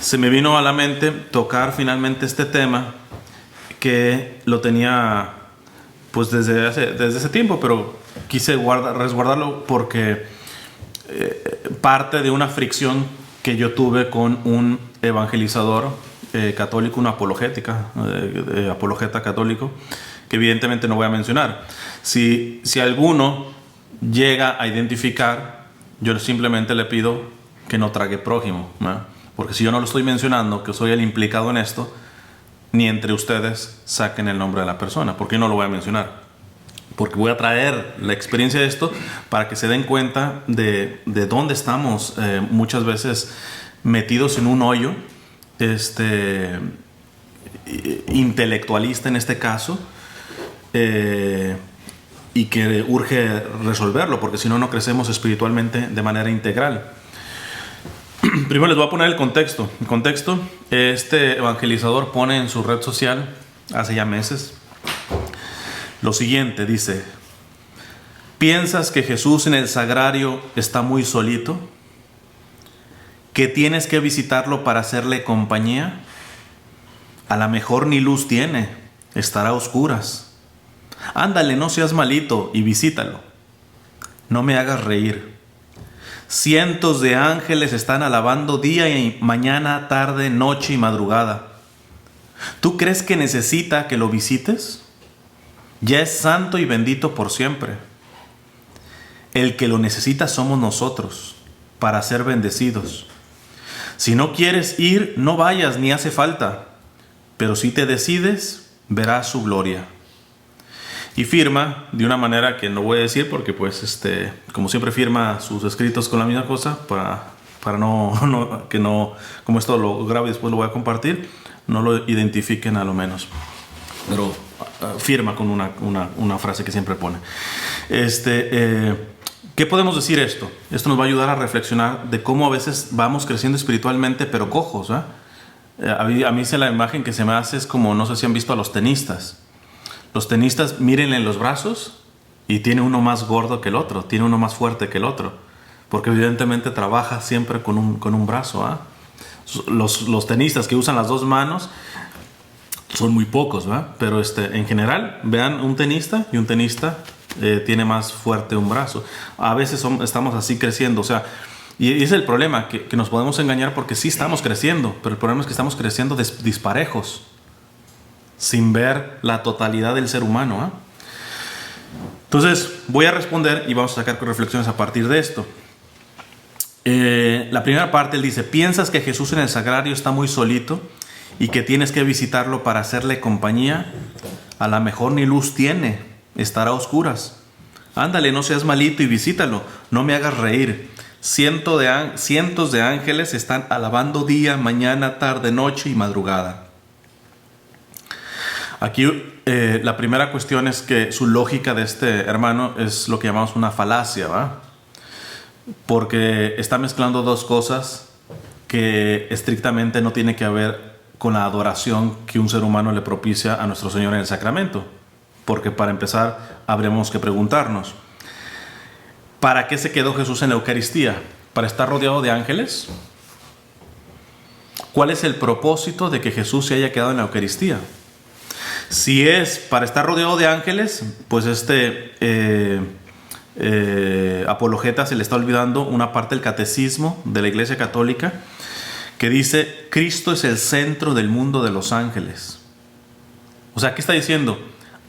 se me vino a la mente tocar finalmente este tema que lo tenía pues desde ese tiempo, pero quise resguardarlo porque parte de una fricción que yo tuve con un evangelizador católico, un apologeta católico, que evidentemente no voy a mencionar. Si alguno llega a identificar, yo simplemente le pido que no trague prójimo, ¿no? Porque si yo no lo estoy mencionando, que soy el implicado en esto, ni entre ustedes saquen el nombre de la persona, porque yo no lo voy a mencionar. Porque voy a traer la experiencia de esto para que se den cuenta de dónde estamos muchas veces metidos en un hoyo intelectualista en este caso, y que urge resolverlo, porque si no, no crecemos espiritualmente de manera integral. Primero les voy a poner el contexto. El contexto, este evangelizador pone en su red social, hace ya meses, lo siguiente, dice: ¿piensas que Jesús en el sagrario está muy solito? ¿Que tienes que visitarlo para hacerle compañía? A lo mejor ni luz tiene, estará a oscuras. Ándale, no seas malito y visítalo. No me hagas reír. Cientos de ángeles están alabando día y mañana, tarde, noche y madrugada. ¿Tú crees que necesita que lo visites? Ya es santo y bendito por siempre. El que lo necesita somos nosotros, para ser bendecidos. Si no quieres ir, no vayas, ni hace falta. Pero si te decides, verás su gloria. Y firma de una manera que no voy a decir porque pues como siempre firma sus escritos con la misma cosa para no como esto lo grabo y después lo voy a compartir, no lo identifiquen a lo menos. Pero firma con una frase que siempre pone. ¿Qué podemos decir esto? Esto nos va a ayudar a reflexionar de cómo a veces vamos creciendo espiritualmente pero cojos, ¿eh? A mí la imagen que se me hace es como, no sé si han visto a los tenistas. Los tenistas, mírenle los brazos y tiene uno más gordo que el otro, tiene uno más fuerte que el otro, porque evidentemente trabaja siempre con un brazo, ¿eh? Los tenistas que usan las dos manos son muy pocos, ¿verdad? Pero en general, vean un tenista y un tenista tiene más fuerte un brazo. A veces estamos así creciendo, o sea, y es el problema, que nos podemos engañar porque sí estamos creciendo, pero el problema es que estamos creciendo disparejos, sin ver la totalidad del ser humano, ¿eh? Entonces, voy a responder y vamos a sacar reflexiones a partir de esto. La primera parte, él dice: ¿piensas que Jesús en el sagrario está muy solito y que tienes que visitarlo para hacerle compañía? A lo mejor ni luz tiene, estará a oscuras. Ándale, no seas malito y visítalo, no me hagas reír. Cientos de ángeles están alabando día, mañana, tarde, noche y madrugada. Aquí la primera cuestión es que su lógica de este hermano es lo que llamamos una falacia, ¿va? Porque está mezclando dos cosas que estrictamente no tiene que ver con la adoración que un ser humano le propicia a nuestro Señor en el sacramento. Porque para empezar, habremos que preguntarnos: ¿para qué se quedó Jesús en la Eucaristía? ¿Para estar rodeado de ángeles? ¿Cuál es el propósito de que Jesús se haya quedado en la Eucaristía? Si es para estar rodeado de ángeles, pues apologeta se le está olvidando una parte del catecismo de la Iglesia Católica que dice: Cristo es el centro del mundo de los ángeles. O sea, ¿qué está diciendo?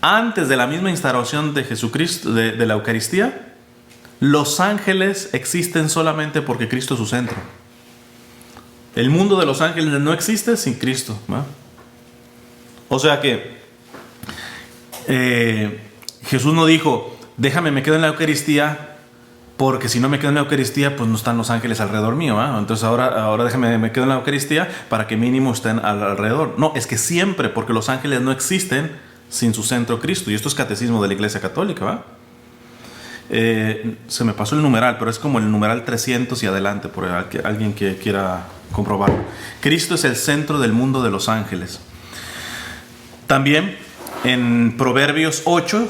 Antes de la misma instauración de Jesucristo, de la Eucaristía, los ángeles existen solamente porque Cristo es su centro. El mundo de los ángeles no existe sin Cristo, ¿no? O sea que Jesús no dijo: déjame, me quedo en la Eucaristía, porque si no me quedo en la Eucaristía, pues no están los ángeles alrededor mío, ¿eh? Entonces ahora déjame, me quedo en la Eucaristía para que mínimo estén alrededor. No, es que siempre, porque los ángeles no existen sin su centro Cristo. Y esto es catecismo de la Iglesia Católica, ¿eh? Se me pasó el numeral, pero es como el numeral 300 y adelante, por alguien que quiera comprobarlo. Cristo es el centro del mundo de los ángeles. También en Proverbios 8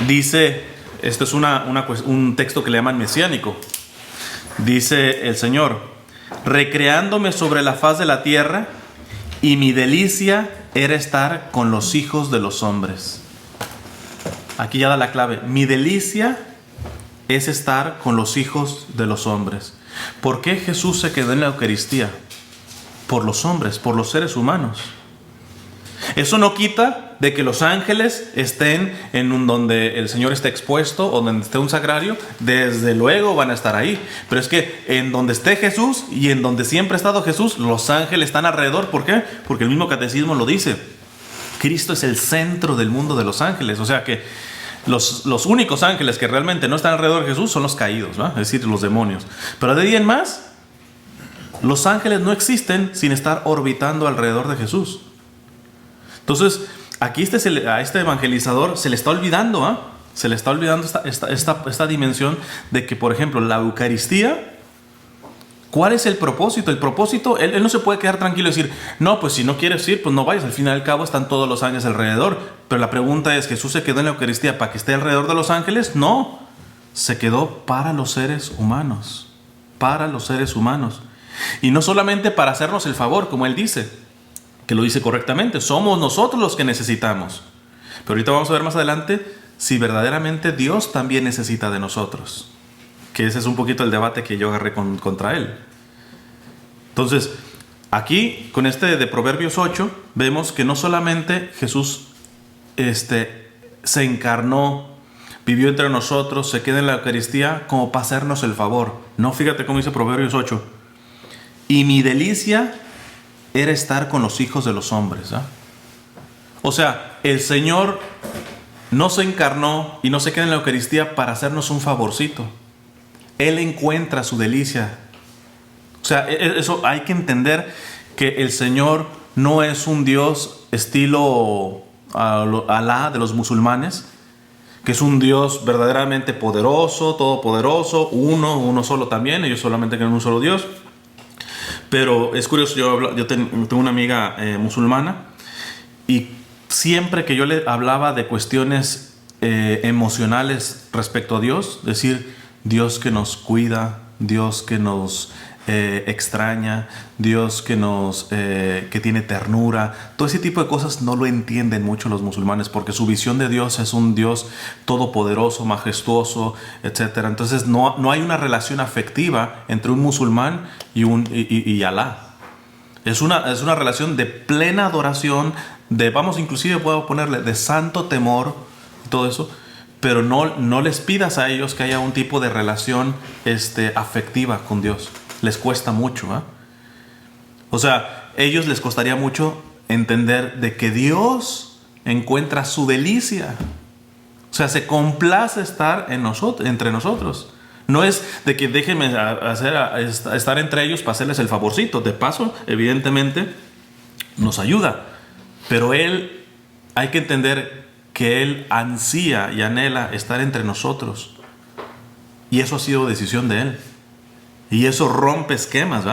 dice, esto es un texto que le llaman mesiánico, dice el Señor: recreándome sobre la faz de la tierra, y mi delicia era estar con los hijos de los hombres. Aquí ya da la clave. Mi delicia es estar con los hijos de los hombres. ¿Por qué Jesús se quedó en la Eucaristía? Por los hombres, por los seres humanos. Eso no quita de que los ángeles estén en donde el Señor esté expuesto o donde esté un sagrario. Desde luego van a estar ahí. Pero es que en donde esté Jesús y en donde siempre ha estado Jesús, los ángeles están alrededor. ¿Por qué? Porque el mismo catecismo lo dice. Cristo es el centro del mundo de los ángeles. O sea que los únicos ángeles que realmente no están alrededor de Jesús son los caídos, ¿va? Es decir, los demonios. Pero de ahí en más, los ángeles no existen sin estar orbitando alrededor de Jesús. Entonces, aquí a este evangelizador se le está olvidando, se le está olvidando esta dimensión de que, por ejemplo, la Eucaristía, ¿cuál es el propósito? El propósito, él no se puede quedar tranquilo y decir, no, pues si no quieres ir, pues no vayas. Al fin y al cabo están todos los ángeles alrededor. Pero la pregunta es, ¿Jesús se quedó en la Eucaristía para que esté alrededor de los ángeles? No, se quedó para los seres humanos. Para los seres humanos. Y no solamente para hacernos el favor, como él dice, que lo dice correctamente, somos nosotros los que necesitamos. Pero ahorita vamos a ver más adelante si verdaderamente Dios también necesita de nosotros. Que ese es un poquito el debate que yo agarré contra él. Entonces, aquí, con este de Proverbios 8, vemos que no solamente Jesús se encarnó, vivió entre nosotros, se queda en la Eucaristía como para hacernos el favor. No, fíjate cómo dice Proverbios 8. Y mi delicia era estar con los hijos de los hombres. O sea, el Señor no se encarnó y no se queda en la Eucaristía para hacernos un favorcito. Él encuentra su delicia. O sea, eso hay que entender, que el Señor no es un Dios estilo Alá de los musulmanes, que es un Dios verdaderamente poderoso, todopoderoso, uno solo también. Ellos solamente creen en un solo Dios. Pero es curioso, yo tengo una amiga musulmana, y siempre que yo le hablaba de cuestiones emocionales respecto a Dios, decir, Dios que nos cuida, Dios que nos extraña, Dios que tiene ternura, todo ese tipo de cosas no lo entienden mucho los musulmanes, porque su visión de Dios es un Dios todopoderoso, majestuoso, etc. Entonces no hay una relación afectiva entre un musulmán y Alá. Es una relación de plena adoración, inclusive puedo ponerle de santo temor y todo eso. Pero no les pidas a ellos que haya un tipo de relación afectiva con Dios. Les cuesta mucho. O sea, ellos les costaría mucho entender de que Dios encuentra su delicia. O sea, se complace estar entre nosotros. No es de que déjenme estar entre ellos para hacerles el favorcito. De paso, evidentemente, nos ayuda. Pero hay que entender que Él ansía y anhela estar entre nosotros. Y eso ha sido decisión de Él. Y eso rompe esquemas,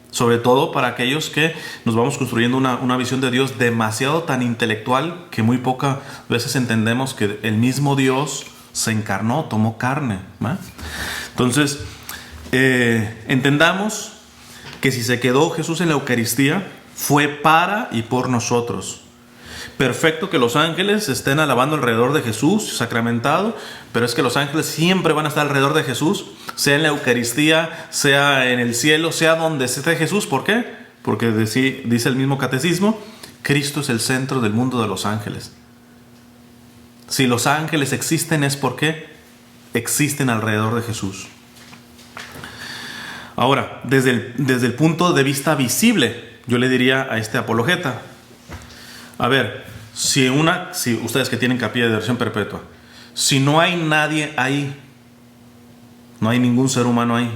sobre todo para aquellos que nos vamos construyendo una visión de Dios demasiado tan intelectual, que muy pocas veces entendemos que el mismo Dios se encarnó, tomó carne. Entonces, entendamos que si se quedó Jesús en la Eucaristía, fue para y por nosotros. Perfecto que los ángeles estén alabando alrededor de Jesús, sacramentado, pero es que los ángeles siempre van a estar alrededor de Jesús, sea en la Eucaristía, sea en el cielo, sea donde esté Jesús. ¿Por qué? Porque dice el mismo catecismo, Cristo es el centro del mundo de los ángeles. Si los ángeles existen es porque existen alrededor de Jesús. Ahora, desde el punto de vista visible, yo le diría a este apologeta, a ver, si ustedes que tienen capilla de adoración perpetua, si no hay nadie ahí, no hay ningún ser humano ahí,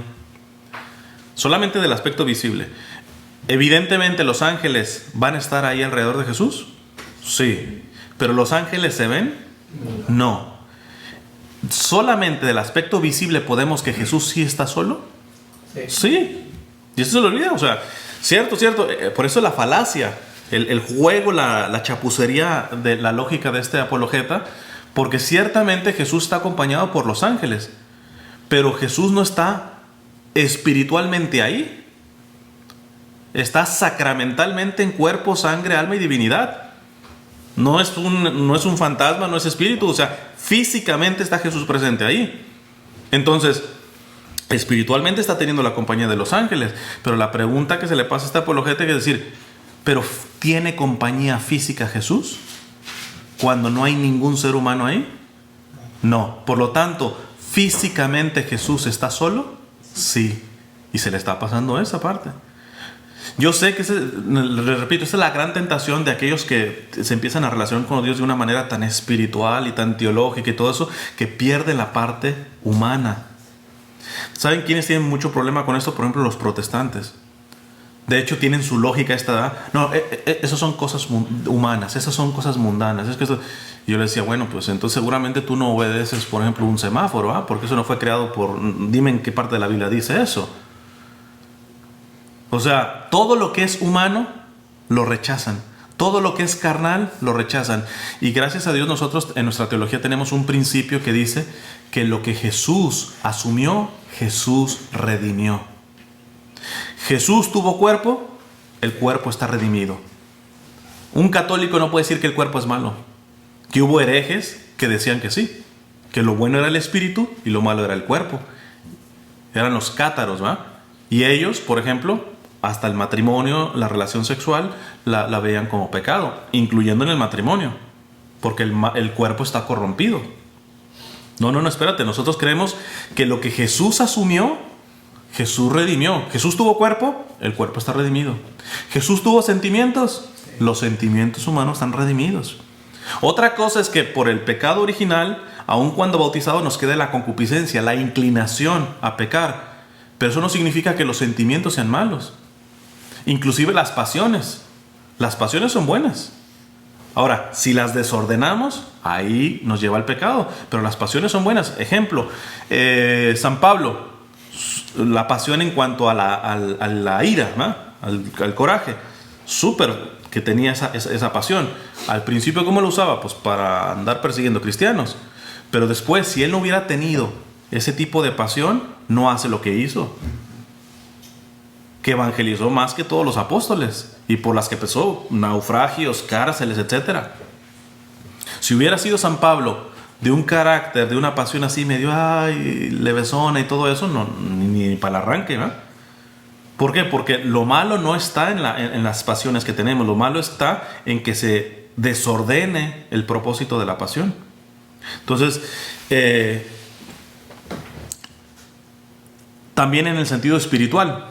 solamente del aspecto visible, evidentemente los ángeles van a estar ahí alrededor de Jesús, sí, pero los ángeles se ven, no. Solamente del aspecto visible podemos que Jesús sí está solo, sí, y eso se lo olvida, o sea, cierto, por eso la falacia, el juego, la chapucería de la lógica de este apologeta, porque ciertamente Jesús está acompañado por los ángeles, pero Jesús no está espiritualmente ahí. está sacramentalmente en cuerpo, sangre, alma y divinidad. No es un fantasma, no es espíritu, o sea, físicamente está Jesús presente ahí. Entonces, espiritualmente está teniendo la compañía de los ángeles, pero la pregunta que se le pasa a este apologeta es decir, ¿pero tiene compañía física Jesús cuando no hay ningún ser humano ahí? No, por lo tanto, ¿físicamente Jesús está solo? Sí, y se le está pasando esa parte. Yo sé que, le repito, esa es la gran tentación de aquellos que se empiezan a relacionar con Dios de una manera tan espiritual y tan teológica y todo eso, que pierden la parte humana. ¿Saben quiénes tienen mucho problema con esto? Por ejemplo, los protestantes. De hecho, tienen su lógica esta. No, esas son cosas humanas, esas son cosas mundanas. Es que eso... Yo le decía, bueno, pues entonces seguramente tú no obedeces, por ejemplo, un semáforo, ¿ah? Porque eso no fue creado por... Dime en qué parte de la Biblia dice eso. O sea, todo lo que es humano lo rechazan. Todo lo que es carnal lo rechazan. Y gracias a Dios nosotros en nuestra teología tenemos un principio que dice que lo que Jesús asumió, Jesús redimió. Jesús tuvo cuerpo, el cuerpo está redimido. Un católico no puede decir que el cuerpo es malo. Que hubo herejes que decían que sí, que lo bueno era el espíritu y lo malo era el cuerpo. Eran los cátaros, ¿va? Y ellos, por ejemplo, hasta el matrimonio, la relación sexual, la veían como pecado, incluyendo en el matrimonio, porque el cuerpo está corrompido. No, espérate, nosotros creemos que lo que Jesús asumió, Jesús redimió. Jesús tuvo cuerpo, el cuerpo está redimido. Jesús tuvo sentimientos, los sentimientos humanos están redimidos. Otra cosa es que por el pecado original, aun cuando bautizado, nos queda la concupiscencia, la inclinación a pecar. Pero eso no significa que los sentimientos sean malos. Inclusive las pasiones son buenas. Ahora, si las desordenamos, ahí nos lleva al pecado. Pero las pasiones son buenas. Ejemplo, San Pablo, la pasión en cuanto a la ira, ¿no? al coraje, súper que tenía esa pasión. Al principio, ¿cómo lo usaba? Pues para andar persiguiendo cristianos. Pero después, si él no hubiera tenido ese tipo de pasión, no hace lo que hizo. Que evangelizó más que todos los apóstoles y por las que pasó naufragios, cárceles, etc. Si hubiera sido San Pablo de un carácter, de una pasión así medio levesona y todo eso, no, ni para el arranque, ¿no? ¿Por qué? Porque lo malo no está en las pasiones que tenemos, lo malo está en que se desordene el propósito de la pasión. Entonces, también en el sentido espiritual.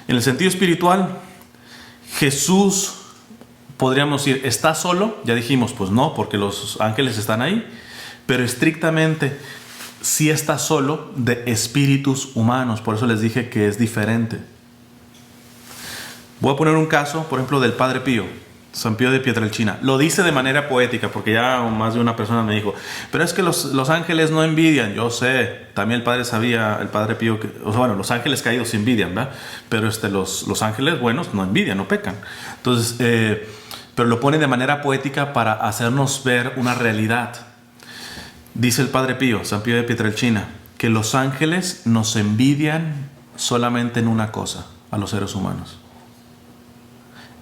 En el sentido espiritual, Jesús, podríamos decir, ¿está solo? Ya dijimos, pues no, porque los ángeles están ahí. Pero estrictamente, sí está solo de espíritus humanos. Por eso les dije que es diferente. Voy a poner un caso, por ejemplo, del Padre Pío, San Pío de Pietrelcina. Lo dice de manera poética, porque ya más de una persona me dijo, pero es que los ángeles no envidian. Yo sé, también el Padre sabía, el Padre Pío, los ángeles caídos envidian, ¿verdad? Pero los ángeles buenos no envidian, no pecan. Entonces, pero lo pone de manera poética para hacernos ver una realidad. Dice el Padre Pío, San Pío de Pietrelcina, que los ángeles nos envidian solamente en una cosa, a los seres humanos.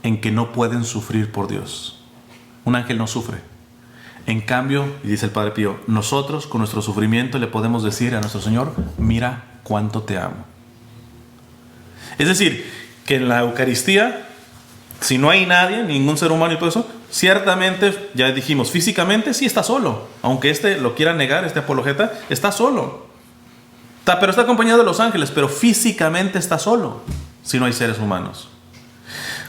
En que no pueden sufrir por Dios. Un ángel no sufre. En cambio, y dice el Padre Pío, nosotros con nuestro sufrimiento le podemos decir a nuestro Señor, mira cuánto te amo. Es decir, que en la Eucaristía, si no hay nadie, ningún ser humano y todo eso, ciertamente, ya dijimos, físicamente sí está solo. Aunque lo quiera negar, este apologeta, está solo. Pero está acompañado de los ángeles, pero físicamente está solo, si no hay seres humanos.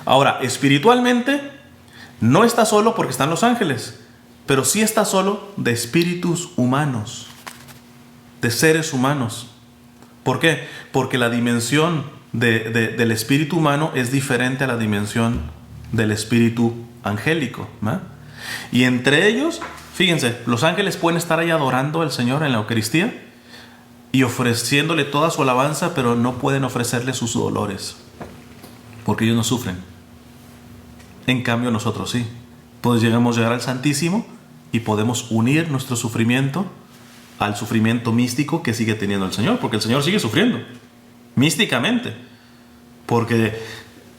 Ahora, espiritualmente, no está solo porque están los ángeles, pero sí está solo de espíritus humanos, de seres humanos. ¿Por qué? Porque la dimensión del espíritu humano es diferente a la dimensión del espíritu angélico, ¿no? Y entre ellos, fíjense, los ángeles pueden estar ahí adorando al Señor en la Eucaristía y ofreciéndole toda su alabanza, pero no pueden ofrecerle sus dolores, porque ellos no sufren. En cambio nosotros sí. Pues llegamos a llegar al Santísimo y podemos unir nuestro sufrimiento al sufrimiento místico que sigue teniendo el Señor, porque el Señor sigue sufriendo místicamente, porque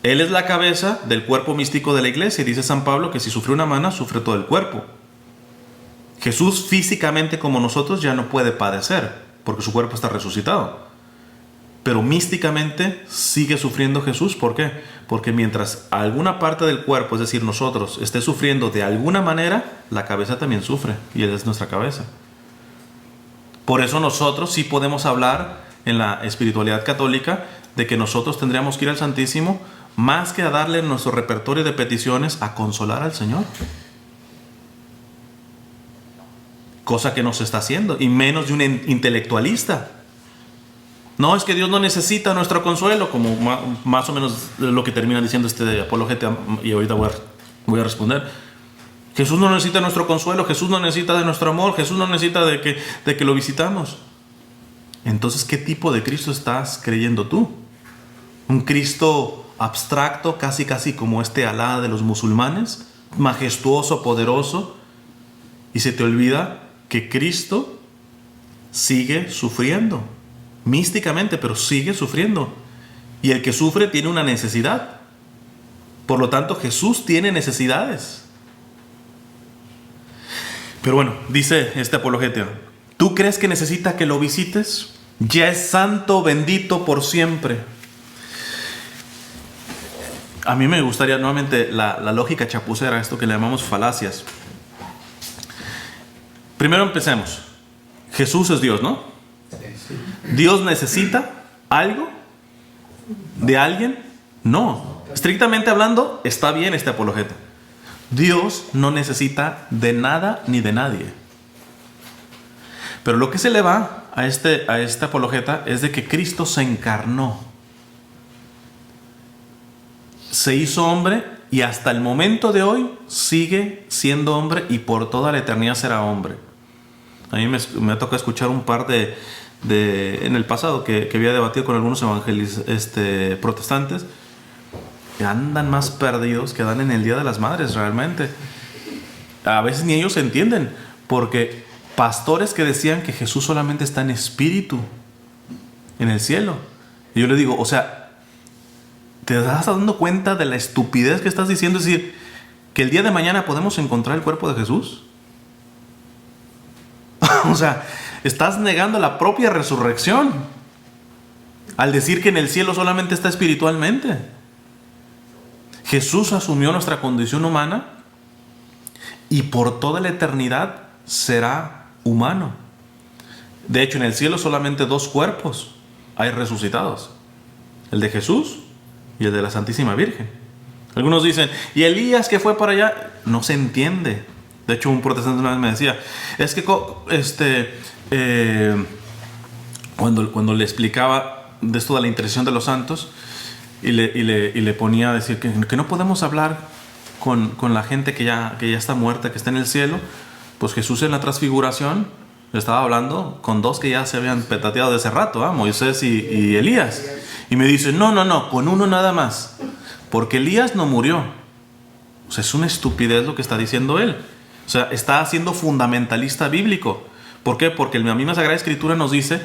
Él es la cabeza del cuerpo místico de la iglesia. Y dice San Pablo que si sufre una mano, sufre todo el cuerpo. Jesús físicamente como nosotros ya no puede padecer, porque su cuerpo está resucitado. Pero místicamente sigue sufriendo Jesús. ¿Por qué? Porque mientras alguna parte del cuerpo, es decir, nosotros, esté sufriendo de alguna manera, la cabeza también sufre. Y Él es nuestra cabeza. Por eso nosotros sí podemos hablar en la espiritualidad católica de que nosotros tendríamos que ir al Santísimo más que a darle nuestro repertorio de peticiones, a consolar al Señor. Cosa que no se está haciendo, y menos de un intelectualista. No, es que Dios no necesita nuestro consuelo, como más o menos lo que termina diciendo este apologeta, y ahorita voy a responder. Jesús no necesita nuestro consuelo, Jesús no necesita de nuestro amor, Jesús no necesita de que lo visitamos. Entonces, ¿qué tipo de Cristo estás creyendo tú? ¿Un Cristo abstracto, casi como este Alá de los musulmanes? Majestuoso, poderoso, y se te olvida que Cristo sigue sufriendo. Místicamente, pero sigue sufriendo. Y el que sufre tiene una necesidad. Por lo tanto, Jesús tiene necesidades. Pero bueno, dice este apologeta, ¿tú crees que necesita que lo visites? Ya es santo, bendito por siempre. A mí me gustaría nuevamente la lógica chapucera, esto que le llamamos falacias. Primero empecemos. Jesús es Dios, ¿no? ¿Dios necesita algo de alguien? No. Estrictamente hablando, está bien este apologeta. Dios no necesita de nada ni de nadie. Pero lo que se le va a este apologeta es de que Cristo se encarnó. Se hizo hombre y hasta el momento de hoy sigue siendo hombre y por toda la eternidad será hombre. A mí me toca escuchar un par en el pasado que había debatido con algunos protestantes que andan más perdidos que dan en el Día de las Madres realmente. A veces ni ellos entienden, porque pastores que decían que Jesús solamente está en espíritu en el cielo. Y yo le digo, o sea, ¿te estás dando cuenta de la estupidez que estás diciendo? Es decir, que el día de mañana podemos encontrar el cuerpo de Jesús. O sea, estás negando la propia resurrección al decir que en el cielo solamente está espiritualmente. Jesús asumió nuestra condición humana y por toda la eternidad será humano. De hecho, en el cielo solamente dos cuerpos hay resucitados: el de Jesús y el de la Santísima Virgen. Algunos dicen, ¿y Elías que fue para allá? No se entiende. De hecho, un protestante una vez me decía, es que cuando le explicaba de esto de la intercesión de los santos, y le ponía a decir que no podemos hablar con la gente que ya está muerta, que está en el cielo, pues Jesús en la transfiguración estaba hablando con dos que ya se habían petateado de hace rato, Moisés y Elías. Y me dice, no, con uno nada más, porque Elías no murió. O sea, es una estupidez lo que está diciendo él. O sea, está siendo fundamentalista bíblico. ¿Por qué? Porque la misma Sagrada Escritura nos dice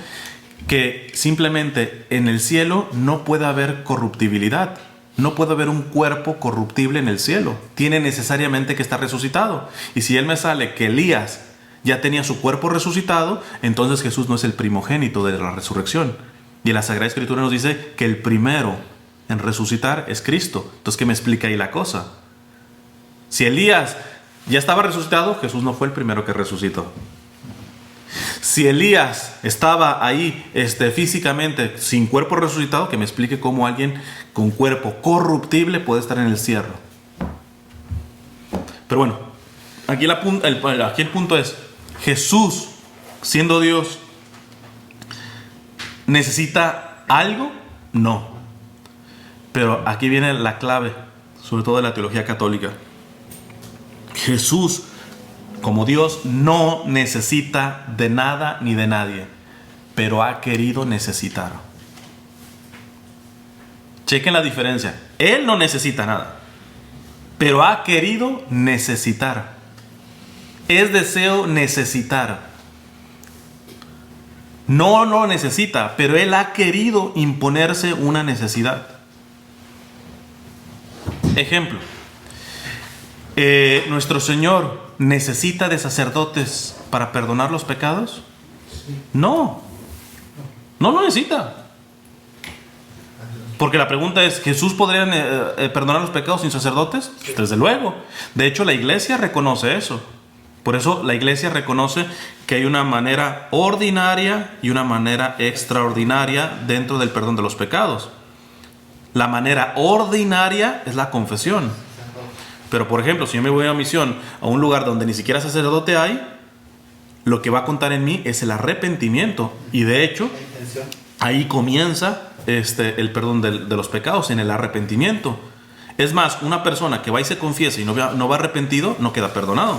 que simplemente en el cielo no puede haber corruptibilidad. No puede haber un cuerpo corruptible en el cielo. Tiene necesariamente que estar resucitado. Y si él me sale que Elías ya tenía su cuerpo resucitado, entonces Jesús no es el primogénito de la resurrección. Y la Sagrada Escritura nos dice que el primero en resucitar es Cristo. Entonces, ¿qué me explica ahí la cosa? Si Elías ya estaba resucitado, Jesús no fue el primero que resucitó. Si Elías estaba ahí físicamente sin cuerpo resucitado, que me explique cómo alguien con cuerpo corruptible puede estar en el cielo. Pero bueno, aquí el punto es, Jesús, siendo Dios, ¿necesita algo? No. Pero aquí viene la clave, sobre todo de la teología católica. Jesús, como Dios, no necesita de nada ni de nadie, pero ha querido necesitar. Chequen la diferencia. Él no necesita nada, pero ha querido necesitar. Es deseo necesitar. No lo necesita, pero Él ha querido imponerse una necesidad. Ejemplo, ¿nuestro Señor necesita de sacerdotes para perdonar los pecados? No, no lo necesita. Porque la pregunta es, ¿Jesús podría perdonar los pecados sin sacerdotes? Desde luego. De hecho, la iglesia reconoce eso. Por eso la iglesia reconoce que hay una manera ordinaria y una manera extraordinaria dentro del perdón de los pecados. La manera ordinaria es la confesión. Pero, por ejemplo, si yo me voy a misión a un lugar donde ni siquiera sacerdote hay, lo que va a contar en mí es el arrepentimiento. Y de hecho, ahí comienza el perdón de los pecados, en el arrepentimiento. Es más, una persona que va y se confiesa y no va arrepentido, no queda perdonado.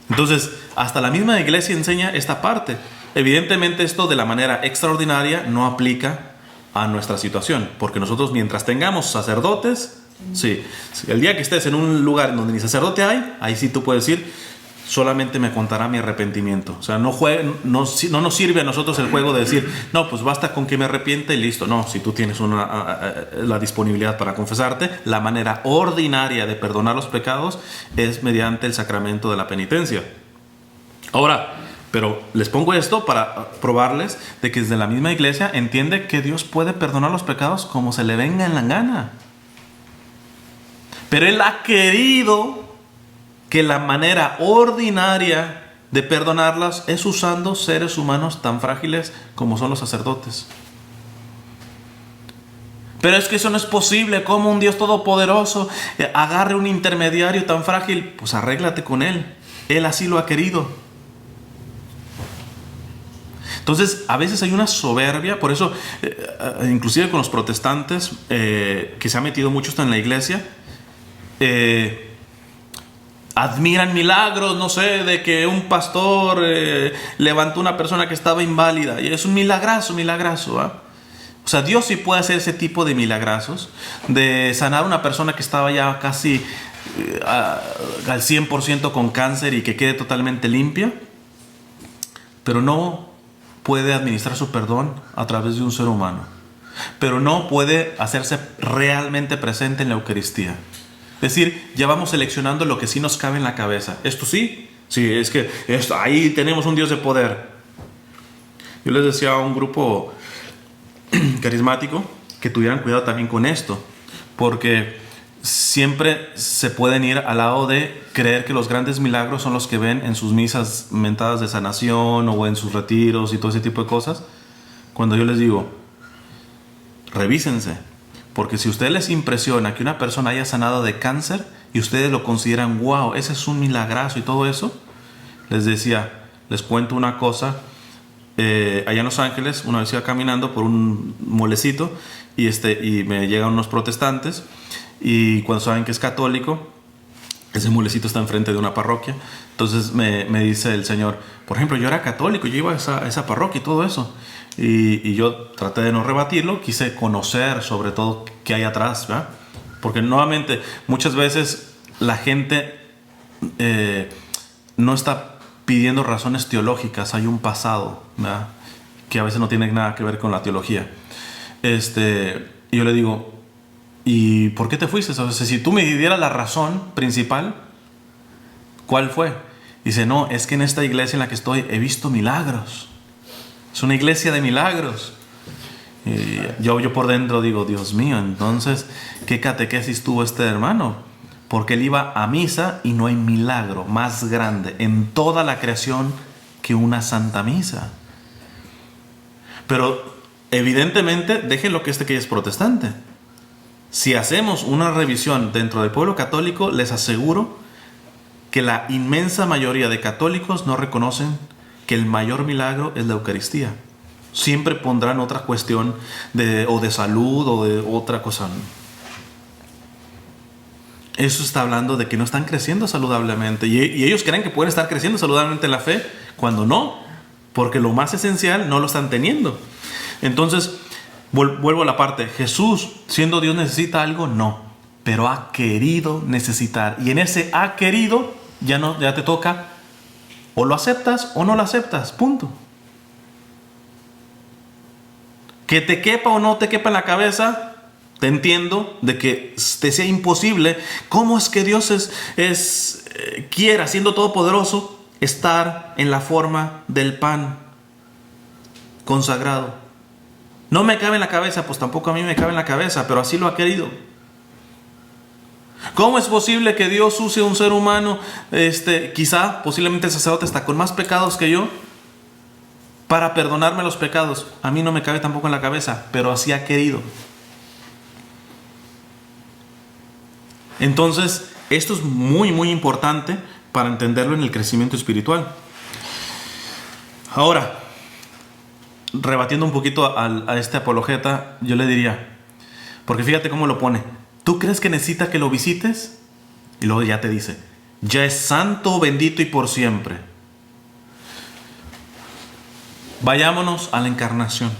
Entonces, hasta la misma iglesia enseña esta parte. Evidentemente, esto de la manera extraordinaria no aplica a nuestra situación, porque nosotros, mientras tengamos sacerdotes, sí, el día que estés en un lugar donde ni sacerdote hay, ahí sí tú puedes decir, solamente me contará mi arrepentimiento. O sea, no nos sirve a nosotros el juego de decir, no, pues basta con que me arrepienta y listo. No, si tú tienes la disponibilidad para confesarte, la manera ordinaria de perdonar los pecados es mediante el sacramento de la penitencia. Ahora, pero les pongo esto para probarles de que desde la misma iglesia entiende que Dios puede perdonar los pecados como se le venga en la gana. Pero Él ha querido que la manera ordinaria de perdonarlas es usando seres humanos tan frágiles como son los sacerdotes. Pero es que eso no es posible. ¿Cómo un Dios todopoderoso agarre un intermediario tan frágil? Pues arréglate con Él. Él así lo ha querido. Entonces, a veces hay una soberbia. Por eso, inclusive con los protestantes, que se ha metido mucho esto en la iglesia, admiran milagros, no sé, de que un pastor levantó una persona que estaba inválida. Y es un milagrazo, ¿eh? O sea, Dios sí puede hacer ese tipo de milagrazos, de sanar a una persona que estaba ya casi al 100% con cáncer y que quede totalmente limpia. Pero no puede administrar su perdón a través de un ser humano. Pero no puede hacerse realmente presente en la Eucaristía. Es decir, ya vamos seleccionando lo que sí nos cabe en la cabeza. Esto sí, es que ahí tenemos un Dios de poder. Yo les decía a un grupo carismático que tuvieran cuidado también con esto, porque siempre se pueden ir al lado de creer que los grandes milagros son los que ven en sus misas mentadas de sanación o en sus retiros y todo ese tipo de cosas, cuando yo les digo, revísense. Porque si a ustedes les impresiona que una persona haya sanado de cáncer y ustedes lo consideran, wow, ese es un milagrazo y todo eso, les cuento una cosa. Allá en Los Ángeles, una vez iba caminando por un molecito y me llegan unos protestantes, y cuando saben que es católico, ese molecito está enfrente de una parroquia. Entonces me dice el señor, por ejemplo, yo era católico, yo iba a esa parroquia y todo eso. Y yo traté de no rebatirlo, quise conocer sobre todo qué hay atrás, ¿verdad? Porque nuevamente, muchas veces la gente no está pidiendo razones teológicas, hay un pasado, ¿verdad?, que a veces no tiene nada que ver con la teología. Y yo le digo, ¿y por qué te fuiste? O sea, si tú me dieras la razón principal, ¿cuál fue? Dice, no, es que en esta iglesia en la que estoy he visto milagros. Es una iglesia de milagros. Y yo por dentro digo, Dios mío, entonces, ¿qué catequesis tuvo este hermano? Porque él iba a misa y no hay milagro más grande en toda la creación que una santa misa. Pero evidentemente, déjenlo que es protestante. Si hacemos una revisión dentro del pueblo católico, les aseguro que la inmensa mayoría de católicos no reconocen que el mayor milagro es la Eucaristía. Siempre pondrán otra cuestión o de salud o de otra cosa. Eso está hablando de que no están creciendo saludablemente. Y ellos creen que pueden estar creciendo saludablemente en la fe, cuando no, porque lo más esencial no lo están teniendo. Entonces, vuelvo a la parte. ¿Jesús, siendo Dios, necesita algo? No. Pero ha querido necesitar. Y en ese ha querido, ya te toca, o lo aceptas o no lo aceptas. Punto. Que te quepa o no te quepa en la cabeza, te entiendo de que te sea imposible. ¿Cómo es que Dios quiera, siendo todopoderoso, estar en la forma del pan consagrado? No me cabe en la cabeza, pues tampoco a mí me cabe en la cabeza, pero así lo ha querido. ¿Cómo es posible que Dios use un ser humano, quizá, posiblemente el sacerdote está con más pecados que yo, para perdonarme los pecados? A mí no me cabe tampoco en la cabeza, pero así ha querido. Entonces, esto es muy, muy importante para entenderlo en el crecimiento espiritual. Ahora, rebatiendo un poquito a este apologeta, yo le diría, porque fíjate cómo lo pone: ¿tú crees que necesita que lo visites? Y luego ya te dice, ya es santo, bendito y por siempre. Vayámonos a la encarnación.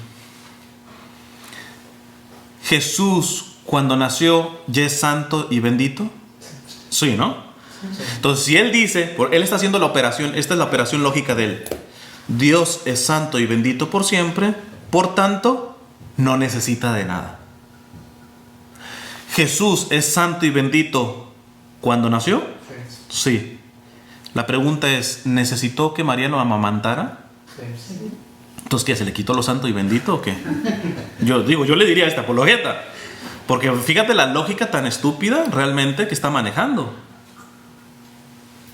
Jesús, cuando nació, ya es santo y bendito. Sí, ¿no? Entonces, si Él dice, Él está haciendo la operación, esta es la operación lógica de Él. Dios es santo y bendito por siempre, por tanto, no necesita de nada. ¿Jesús es santo y bendito cuando nació? Sí. La pregunta es, ¿necesitó que María lo amamantara? Sí. Entonces, ¿qué? ¿Se le quitó lo santo y bendito o qué? Yo le diría a esta apologeta, porque fíjate la lógica tan estúpida realmente que está manejando.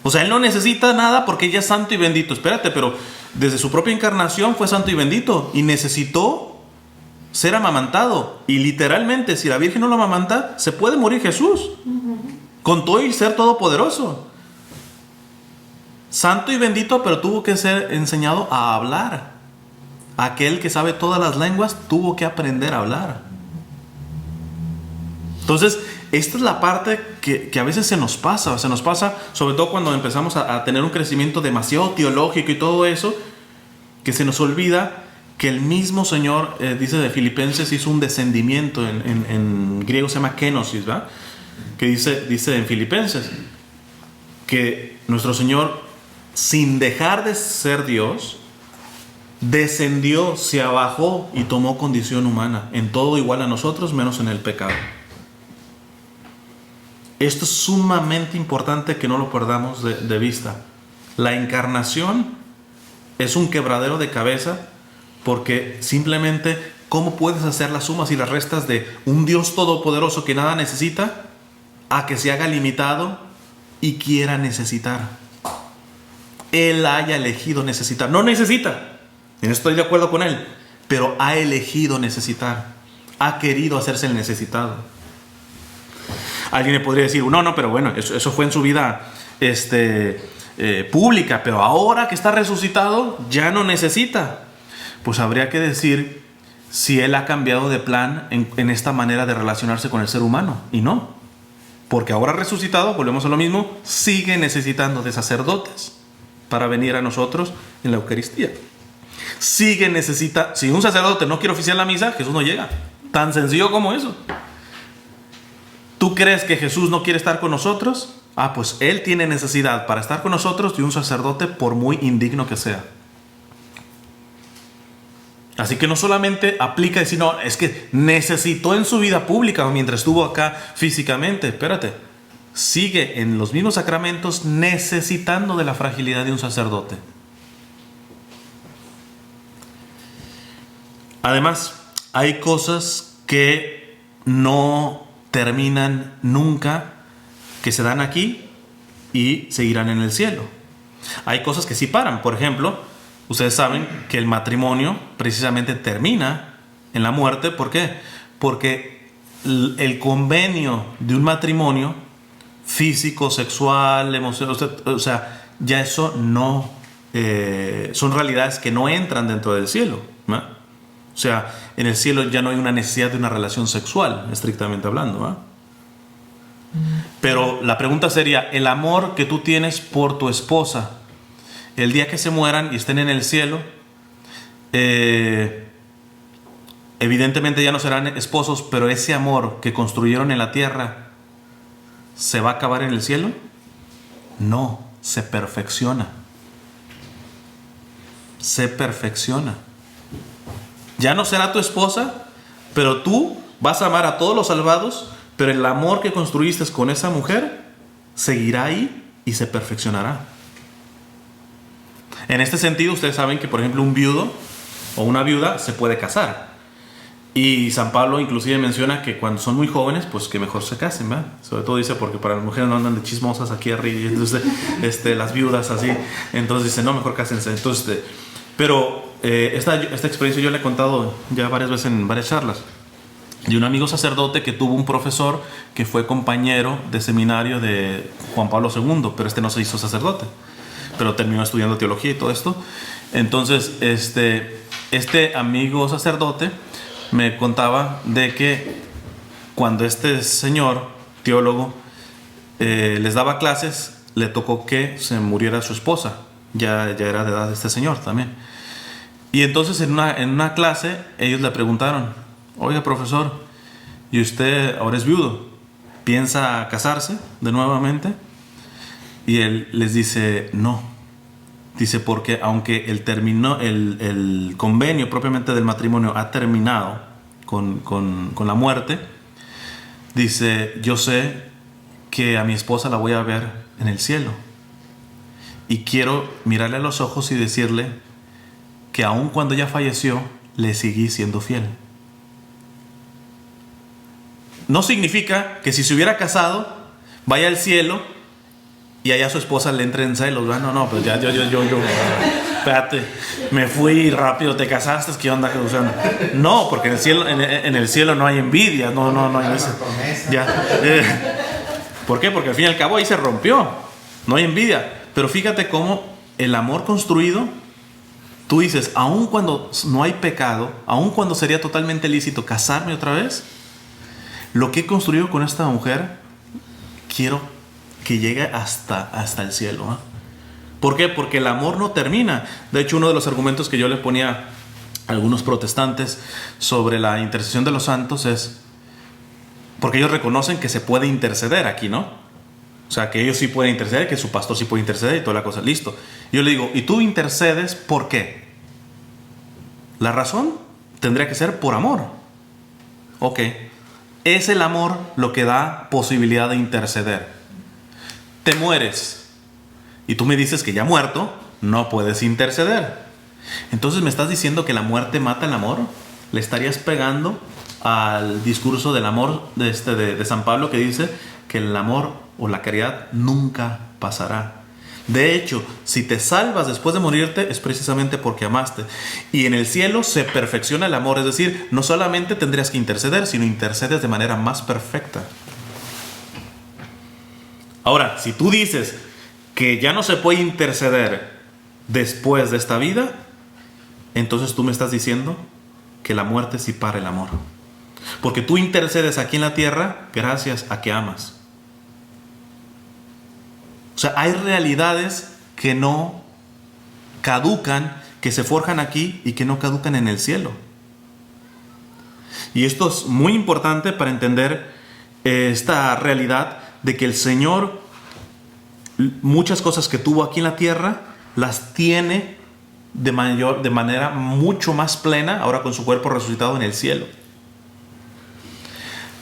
O sea, Él no necesita nada porque ella es santo y bendito. Espérate, pero desde su propia encarnación fue santo y bendito y necesitó ser amamantado. Y literalmente, si la Virgen no lo amamanta, se puede morir Jesús. Con todo y ser todopoderoso. Santo y bendito, pero tuvo que ser enseñado a hablar. Aquel que sabe todas las lenguas tuvo que aprender a hablar. Entonces, esta es la parte que a veces se nos pasa sobre todo cuando empezamos a tener un crecimiento demasiado teológico y todo eso, que se nos olvida que el mismo Señor, dice de Filipenses, hizo un descendimiento, en griego se llama kenosis, ¿verdad? Que dice en Filipenses que nuestro Señor, sin dejar de ser Dios, descendió, se abajó y tomó condición humana, en todo igual a nosotros, menos en el pecado. Esto es sumamente importante que no lo perdamos de vista. La encarnación es un quebradero de cabeza, porque simplemente, ¿cómo puedes hacer las sumas y las restas de un Dios todopoderoso que nada necesita a que se haga limitado y quiera necesitar? Él haya elegido necesitar. No necesita, y no estoy de acuerdo con Él, pero ha elegido necesitar. Ha querido hacerse el necesitado. Alguien me podría decir, no, pero bueno, eso fue en su vida pública, pero ahora que está resucitado ya no necesita. Pues habría que decir si Él ha cambiado de plan en esta manera de relacionarse con el ser humano, y no, porque ahora resucitado, volvemos a lo mismo, sigue necesitando de sacerdotes para venir a nosotros en la Eucaristía. Si un sacerdote no quiere oficiar la misa, Jesús no llega. Tan sencillo como eso. ¿Tú crees que Jesús no quiere estar con nosotros? Pues Él tiene necesidad para estar con nosotros de un sacerdote, por muy indigno que sea. Así que no solamente aplica decir, no, es que necesitó en su vida pública o mientras estuvo acá físicamente. Espérate, sigue en los mismos sacramentos necesitando de la fragilidad de un sacerdote. Además, hay cosas que no terminan nunca, que se dan aquí y seguirán en el cielo. Hay cosas que sí paran. Por ejemplo, ustedes saben que el matrimonio precisamente termina en la muerte. ¿Por qué? Porque el convenio de un matrimonio físico, sexual, emocional, o sea, ya eso no son realidades que no entran dentro del cielo, ¿no? O sea, en el cielo ya no hay una necesidad de una relación sexual, estrictamente hablando, ¿no? Pero la pregunta sería, el amor que tú tienes por tu esposa, el día que se mueran y estén en el cielo, evidentemente ya no serán esposos, pero ese amor que construyeron en la tierra, ¿se va a acabar en el cielo? No, se perfecciona. Se perfecciona. Ya no será tu esposa, pero tú vas a amar a todos los salvados, pero el amor que construiste con esa mujer seguirá ahí y se perfeccionará. En este sentido, ustedes saben que, por ejemplo, un viudo o una viuda se puede casar. Y San Pablo inclusive menciona que cuando son muy jóvenes, pues que mejor se casen, ¿verdad? Sobre todo dice porque para las mujeres no andan de chismosas aquí arriba, entonces las viudas así. Entonces dice, no, mejor cásense. Entonces, pero esta experiencia yo la he contado ya varias veces en varias charlas. De un amigo sacerdote que tuvo un profesor que fue compañero de seminario de Juan Pablo II, pero no se hizo sacerdote, pero terminó estudiando teología y todo esto. Entonces, este amigo sacerdote me contaba de que cuando este señor teólogo les daba clases, le tocó que se muriera su esposa. Ya era de edad este señor también. Y entonces en una clase ellos le preguntaron, oiga profesor, ¿y usted ahora es viudo? ¿Piensa casarse de nuevamente? Y él les dice, no. Dice, porque aunque el convenio propiamente del matrimonio ha terminado con la muerte, dice, yo sé que a mi esposa la voy a ver en el cielo. Y quiero mirarle a los ojos y decirle que aun cuando ella falleció, le seguí siendo fiel. No significa que si se hubiera casado, vaya al cielo y allá su esposa le entre en celos. No, pues ya yo, espérate, me fui rápido, te casaste, ¿qué onda? No, porque en el cielo no hay envidia, no hay eso. Ya. ¿Por qué? Porque al fin y al cabo ahí se rompió, no hay envidia. Pero fíjate cómo el amor construido, tú dices, aun cuando no hay pecado, aun cuando sería totalmente lícito casarme otra vez, lo que he construido con esta mujer, quiero que llegue hasta el cielo, ¿eh? ¿Por qué? Porque el amor no termina. De hecho, uno de los argumentos que yo le ponía a algunos protestantes sobre la intercesión de los santos es porque ellos reconocen que se puede interceder aquí, ¿no? O sea, que ellos sí pueden interceder, que su pastor sí puede interceder y toda la cosa. Listo. Yo le digo, ¿y tú intercedes por qué? La razón tendría que ser por amor. Ok. Es el amor lo que da posibilidad de interceder. Te mueres y tú me dices que ya muerto no puedes interceder. Entonces me estás diciendo que la muerte mata el amor. Le estarías pegando al discurso del amor de San Pablo, que dice que el amor o la caridad nunca pasará. De hecho, si te salvas después de morirte es precisamente porque amaste. Y en el cielo se perfecciona el amor, es decir, no solamente tendrías que interceder, sino intercedes de manera más perfecta. Ahora, si tú dices que ya no se puede interceder después de esta vida, entonces tú me estás diciendo que la muerte sí para el amor. Porque tú intercedes aquí en la tierra gracias a que amas. O sea, hay realidades que no caducan, que se forjan aquí y que no caducan en el cielo. Y esto es muy importante para entender esta realidad de que el Señor, muchas cosas que tuvo aquí en la tierra, las tiene de manera mucho más plena ahora con su cuerpo resucitado en el cielo.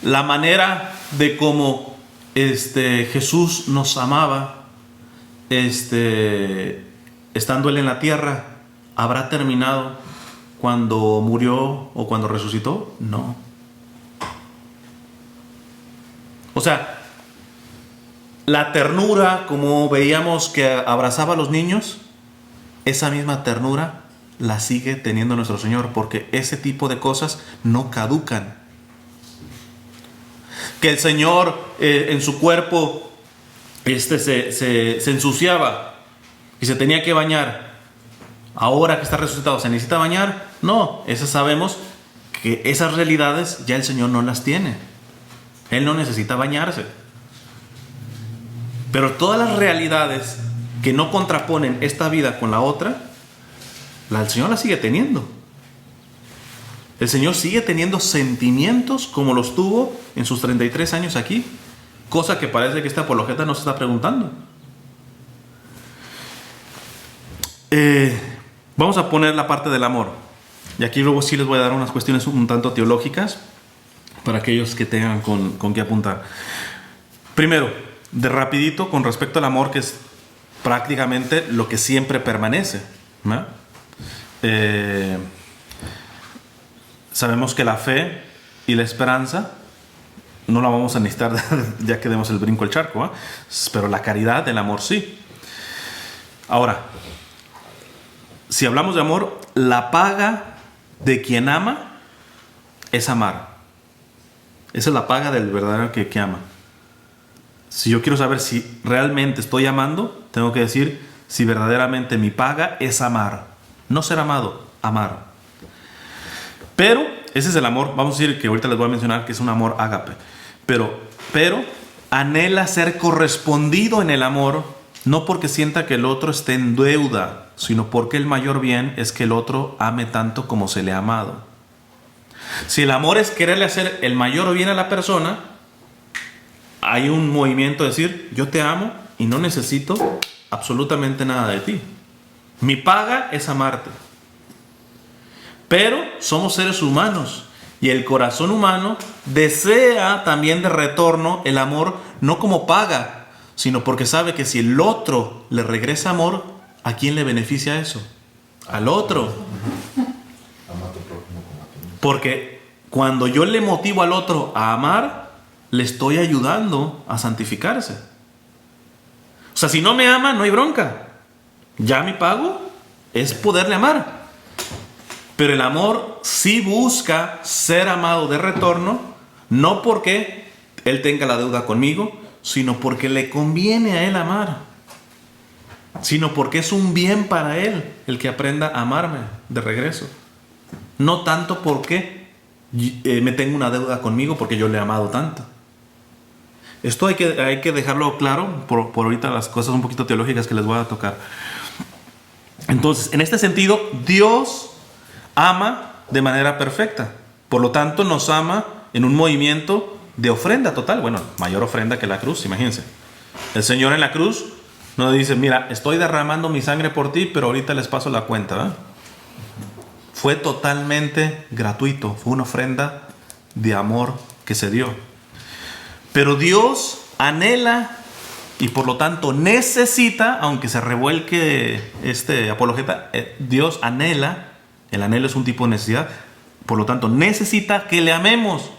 La manera de cómo Jesús nos amaba estando Él en la tierra, ¿habrá terminado cuando murió o cuando resucitó? No. O sea, la ternura, como veíamos que abrazaba a los niños, esa misma ternura la sigue teniendo nuestro Señor, porque ese tipo de cosas no caducan. Que el Señor en su cuerpo se ensuciaba y se tenía que bañar. Ahora que está resucitado, ¿se necesita bañar? No, esas sabemos que esas realidades ya el Señor no las tiene. Él no necesita bañarse. Pero todas las realidades que no contraponen esta vida con la otra, el Señor las sigue teniendo. El Señor sigue teniendo sentimientos como los tuvo en sus 33 años aquí. Cosa que parece que esta apologeta no se está preguntando. Vamos a poner la parte del amor. Y aquí luego sí les voy a dar unas cuestiones un tanto teológicas para aquellos que tengan con qué apuntar. Primero, de rapidito, con respecto al amor, que es prácticamente lo que siempre permanece, ¿no? Sabemos que la fe y la esperanza no la vamos a necesitar ya que demos el brinco al charco, ¿eh? Pero la caridad, el amor sí. Ahora, si hablamos de amor, la paga de quien ama es amar. Esa es la paga del verdadero que ama. Si yo quiero saber si realmente estoy amando, tengo que decir si verdaderamente mi paga es amar. No ser amado, amar. Pero ese es el amor, vamos a decir que ahorita les voy a mencionar que es un amor ágape. Pero anhela ser correspondido en el amor, no porque sienta que el otro esté en deuda, sino porque el mayor bien es que el otro ame tanto como se le ha amado. Si el amor es quererle hacer el mayor bien a la persona, hay un movimiento de decir, yo te amo y no necesito absolutamente nada de ti. Mi paga es amarte. Pero somos seres humanos y el corazón humano desea también de retorno el amor, no como paga, sino porque sabe que si el otro le regresa amor, ¿a quién le beneficia eso? Al otro. Porque cuando yo le motivo al otro a amar, le estoy ayudando a santificarse. O sea, si no me ama, no hay bronca. Ya mi pago es poderle amar. Pero el amor sí busca ser amado de retorno, no porque él tenga la deuda conmigo, sino porque le conviene a él amar. Sino porque es un bien para él el que aprenda a amarme de regreso. No tanto porque me tenga una deuda conmigo porque yo le he amado tanto. Esto hay que dejarlo claro por ahorita las cosas un poquito teológicas que les voy a tocar. Entonces, en este sentido, Dios ama de manera perfecta. Por lo tanto, nos ama en un movimiento de ofrenda total. Bueno, mayor ofrenda que la cruz, imagínense. El Señor en la cruz no dice, mira, estoy derramando mi sangre por ti, pero ahorita les paso la cuenta, ¿verdad? Fue totalmente gratuito. Fue una ofrenda de amor que se dio. Pero Dios anhela y por lo tanto necesita, aunque se revuelque este apologeta, Dios anhela, el anhelo es un tipo de necesidad, por lo tanto necesita que le amemos,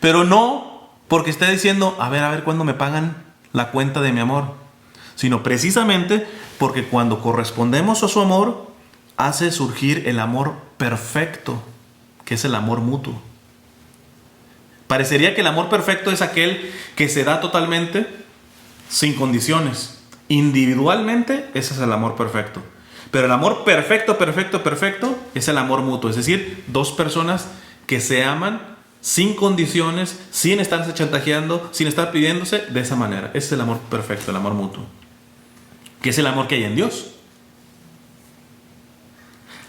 pero no porque esté diciendo, a ver cuándo me pagan la cuenta de mi amor, sino precisamente porque cuando correspondemos a su amor, hace surgir el amor perfecto, que es el amor mutuo. Parecería que el amor perfecto es aquel que se da totalmente sin condiciones. Individualmente, ese es el amor perfecto. Pero el amor perfecto es el amor mutuo. Es decir, dos personas que se aman sin condiciones, sin estarse chantajeando, sin estar pidiéndose de esa manera. Ese es el amor perfecto, el amor mutuo. Que es el amor que hay en Dios.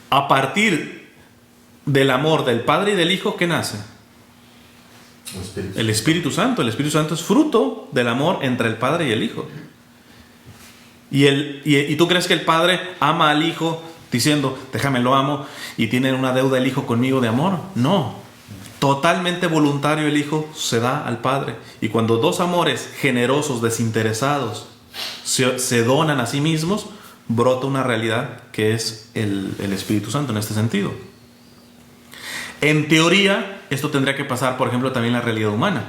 A partir del amor del Padre y del Hijo, ¿qué nace? El Espíritu Santo. El Espíritu Santo es fruto del amor entre el Padre y el Hijo. ¿Y tú crees que el Padre ama al Hijo diciendo, déjame lo amo, y tiene una deuda el Hijo conmigo de amor? No. Totalmente voluntario el Hijo se da al Padre. Y cuando dos amores generosos, desinteresados, se donan a sí mismos, brota una realidad que es el Espíritu Santo en este sentido. En teoría, esto tendría que pasar, por ejemplo, también en la realidad humana.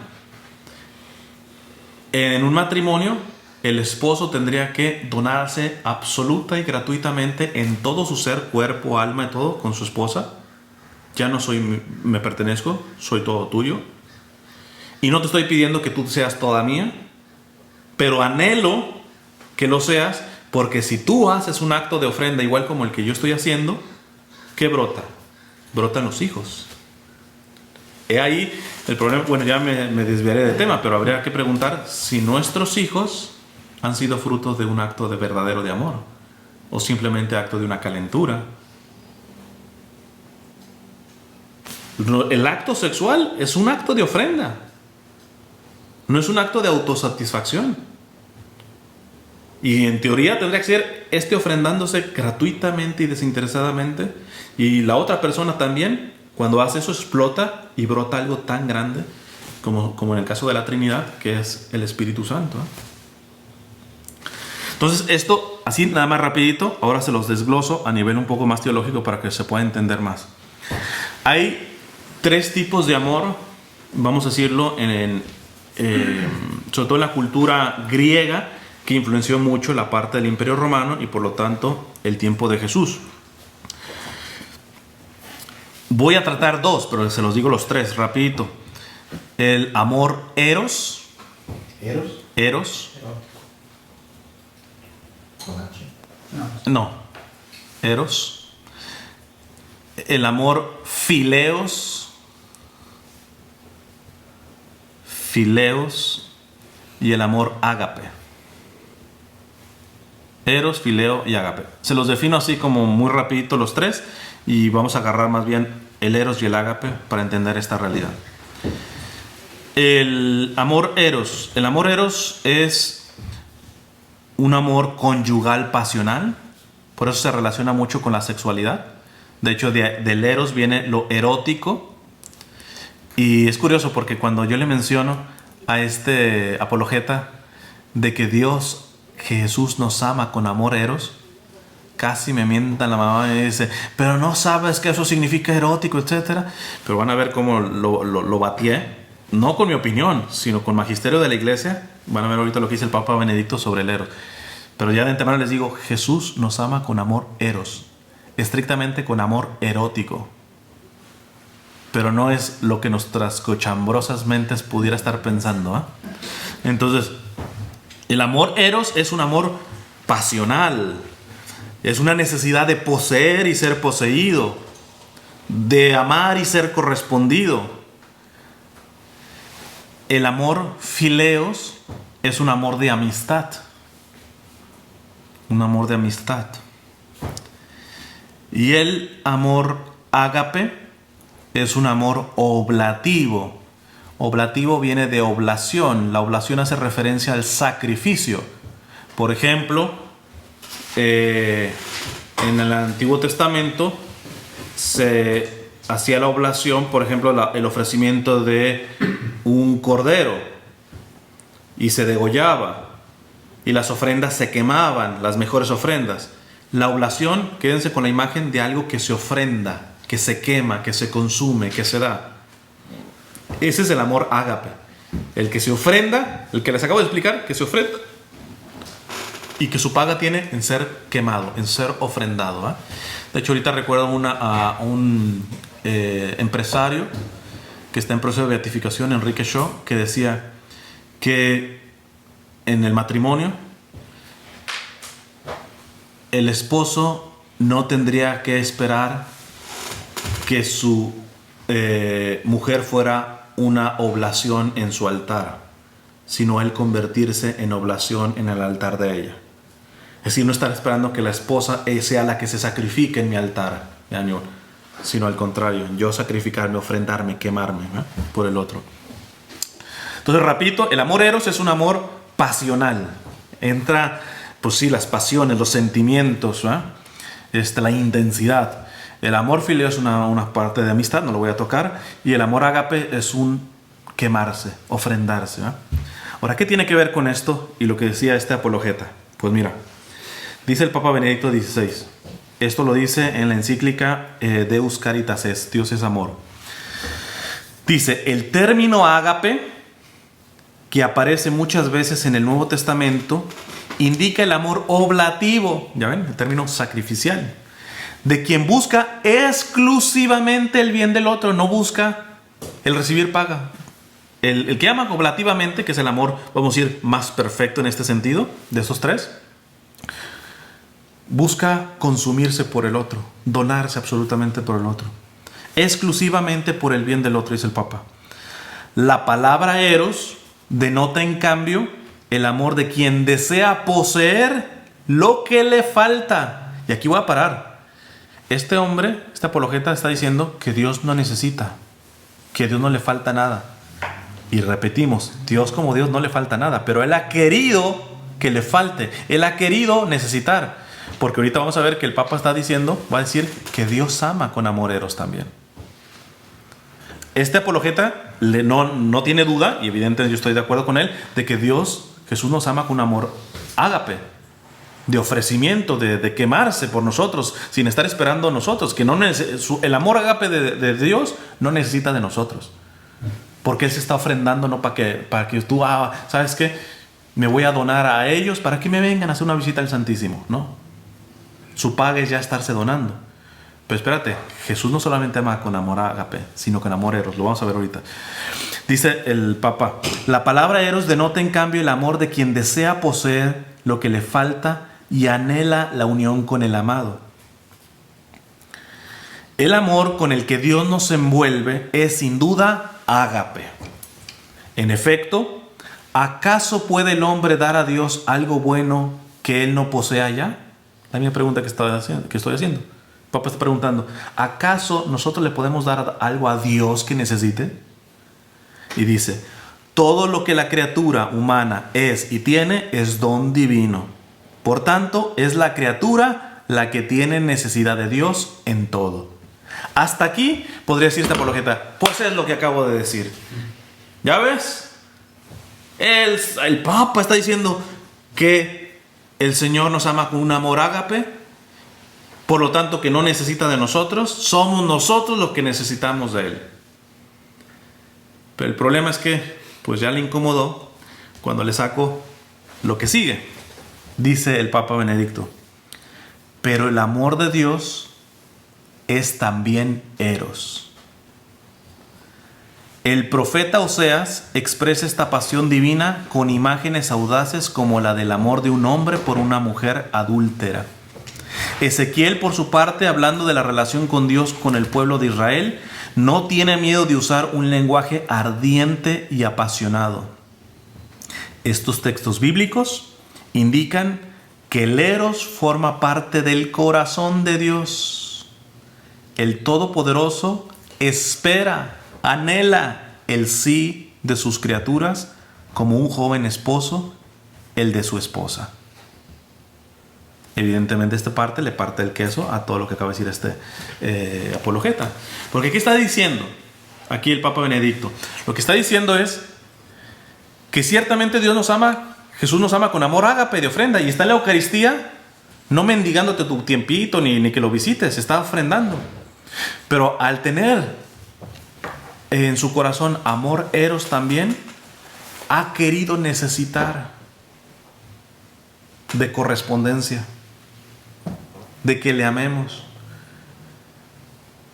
En un matrimonio, el esposo tendría que donarse absoluta y gratuitamente en todo su ser, cuerpo, alma y todo con su esposa. Ya no me pertenezco, soy todo tuyo. Y no te estoy pidiendo que tú seas toda mía, pero anhelo que lo seas, porque si tú haces un acto de ofrenda igual como el que yo estoy haciendo, ¿qué brota? Brotan los hijos. He ahí el problema. Bueno, ya me desviaré del tema, pero habría que preguntar si nuestros hijos han sido frutos de un acto de verdadero de amor o simplemente acto de una calentura. El acto sexual es un acto de ofrenda, no es un acto de autosatisfacción. Y en teoría tendría que ser ofrendándose gratuitamente y desinteresadamente, y la otra persona también Cuando hace eso explota y brota algo tan grande como en el caso de la Trinidad, que es el Espíritu Santo. Entonces esto, así nada más rapidito, ahora se los desgloso a nivel un poco más teológico para que se pueda entender más. Hay 3 tipos de amor, vamos a decirlo, sobre todo en la cultura griega, que influenció mucho la parte del Imperio Romano y por lo tanto el tiempo de Jesús. Voy a tratar 2, pero se los digo los 3 rapidito. El amor eros. Eros. No. Eros. El amor fileos. Y el amor ágape. Eros, fileo y ágape. Se los defino así como muy rapidito los 3 y vamos a agarrar más bien el eros y el ágape para entender esta realidad. El amor eros. El amor eros es un amor conyugal pasional. Por eso se relaciona mucho con la sexualidad. De hecho, del eros viene lo erótico. Y es curioso porque cuando yo le menciono a este apologeta de que Jesús nos ama con amor eros, casi me mienta la mamá y dice, pero no sabes que eso significa erótico, etcétera. Pero van a ver cómo lo batié. No con mi opinión, sino con magisterio de la iglesia. Van a ver ahorita lo que dice el Papa Benedicto sobre el eros. Pero ya de antemano les digo, Jesús nos ama con amor eros, estrictamente con amor erótico. Pero no es lo que nuestras cochambrosas mentes pudiera estar pensando, ¿eh? Entonces, el amor eros es un amor pasional. Es una necesidad de poseer y ser poseído, de amar y ser correspondido. El amor fileos es un amor de amistad. Un amor de amistad. Y el amor ágape es un amor oblativo. Oblativo viene de oblación. La oblación hace referencia al sacrificio. Por ejemplo, en el Antiguo Testamento se hacía la oblación, por ejemplo, el ofrecimiento de un cordero y se degollaba y las ofrendas se quemaban, las mejores ofrendas. La oblación, quédense con la imagen de algo que se ofrenda, que se quema, que se consume, que se da. Ese es el amor ágape, el que se ofrenda, el que les acabo de explicar, que se ofrenda y que su paga tiene en ser quemado, en ser ofrendado, ¿eh? De hecho, ahorita recuerdo a un empresario que está en proceso de beatificación, Enrique Shaw, que decía que en el matrimonio el esposo no tendría que esperar que su mujer fuera una oblación en su altar, sino él convertirse en oblación en el altar de ella. Es decir, no estar esperando que la esposa sea la que se sacrifique en mi altar, sino al contrario, yo sacrificarme, ofrendarme, quemarme, ¿eh?, por el otro. Entonces, repito, el amor eros es un amor pasional. Entra, pues sí, las pasiones, los sentimientos, ¿eh?, la intensidad. El amor fileo es una parte de amistad, no lo voy a tocar. Y el amor ágape es un quemarse, ofrendarse, ¿eh? Ahora, ¿qué tiene que ver con esto y lo que decía este apologeta? Pues mira, dice el Papa Benedicto XVI. Esto lo dice en la encíclica Deus Caritas Est, Dios es amor. Dice, el término ágape, que aparece muchas veces en el Nuevo Testamento, indica el amor oblativo, ya ven, el término sacrificial, de quien busca exclusivamente el bien del otro, no busca el recibir paga. El que ama oblativamente, que es el amor, vamos a decir, más perfecto en este sentido, de esos 3, busca consumirse por el otro, donarse absolutamente por el otro, exclusivamente por el bien del otro, dice el Papa. La palabra eros denota en cambio el amor de quien desea poseer lo que le falta. Y aquí voy a parar. Este hombre, este apologeta, está diciendo que Dios no necesita, que a Dios no le falta nada. Y repetimos, Dios como Dios no le falta nada, pero Él ha querido que le falte, Él ha querido necesitar. Porque ahorita vamos a ver que el Papa está diciendo, va a decir que Dios ama con amor eros también. este apologeta no tiene duda, y evidentemente yo estoy de acuerdo con él, de que Jesús nos ama con un amor ágape, de ofrecimiento, de quemarse por nosotros, sin estar esperando a nosotros, que el amor ágape de Dios no necesita de nosotros, porque Él se está ofrendando no para que tú, ¿sabes qué? Me voy a donar a ellos para que me vengan a hacer una visita al Santísimo, no. Su paga es ya estarse donando. Pero espérate, Jesús no solamente ama con amor ágape, sino con amor eros. Lo vamos a ver ahorita. Dice el Papa: la palabra eros denota en cambio el amor de quien desea poseer lo que le falta y anhela la unión con el amado. El amor con el que Dios nos envuelve es sin duda ágape. En efecto, ¿acaso puede el hombre dar a Dios algo bueno que él no posea ya? La misma pregunta que estoy haciendo. El Papa está preguntando: ¿acaso nosotros le podemos dar algo a Dios que necesite? Y dice: todo lo que la criatura humana es y tiene es don divino. Por tanto, es la criatura la que tiene necesidad de Dios en todo. Hasta aquí podría decir esta apologeta: pues es lo que acabo de decir. ¿Ya ves? El Papa está diciendo que el Señor nos ama con un amor ágape, por lo tanto que no necesita de nosotros, somos nosotros los que necesitamos de Él. Pero el problema es que pues ya le incomodó cuando le saco lo que sigue. Dice el Papa Benedicto: pero el amor de Dios es también eros. El profeta Oseas expresa esta pasión divina con imágenes audaces como la del amor de un hombre por una mujer adúltera. Ezequiel, por su parte, hablando de la relación con Dios con el pueblo de Israel, no tiene miedo de usar un lenguaje ardiente y apasionado. Estos textos bíblicos indican que el eros forma parte del corazón de Dios. El Todopoderoso espera, anhela el sí de sus criaturas como un joven esposo el de su esposa. Evidentemente esta parte le parte el queso a todo lo que acaba de decir apologeta. Porque ¿qué está diciendo aquí el Papa Benedicto? Lo que está diciendo es que ciertamente Dios nos ama, Jesús nos ama con amor ágape de ofrenda, y está en la Eucaristía no mendigándote tu tiempito ni que lo visites, está ofrendando. Pero al tener en su corazón amor eros también, ha querido necesitar de correspondencia, de que le amemos.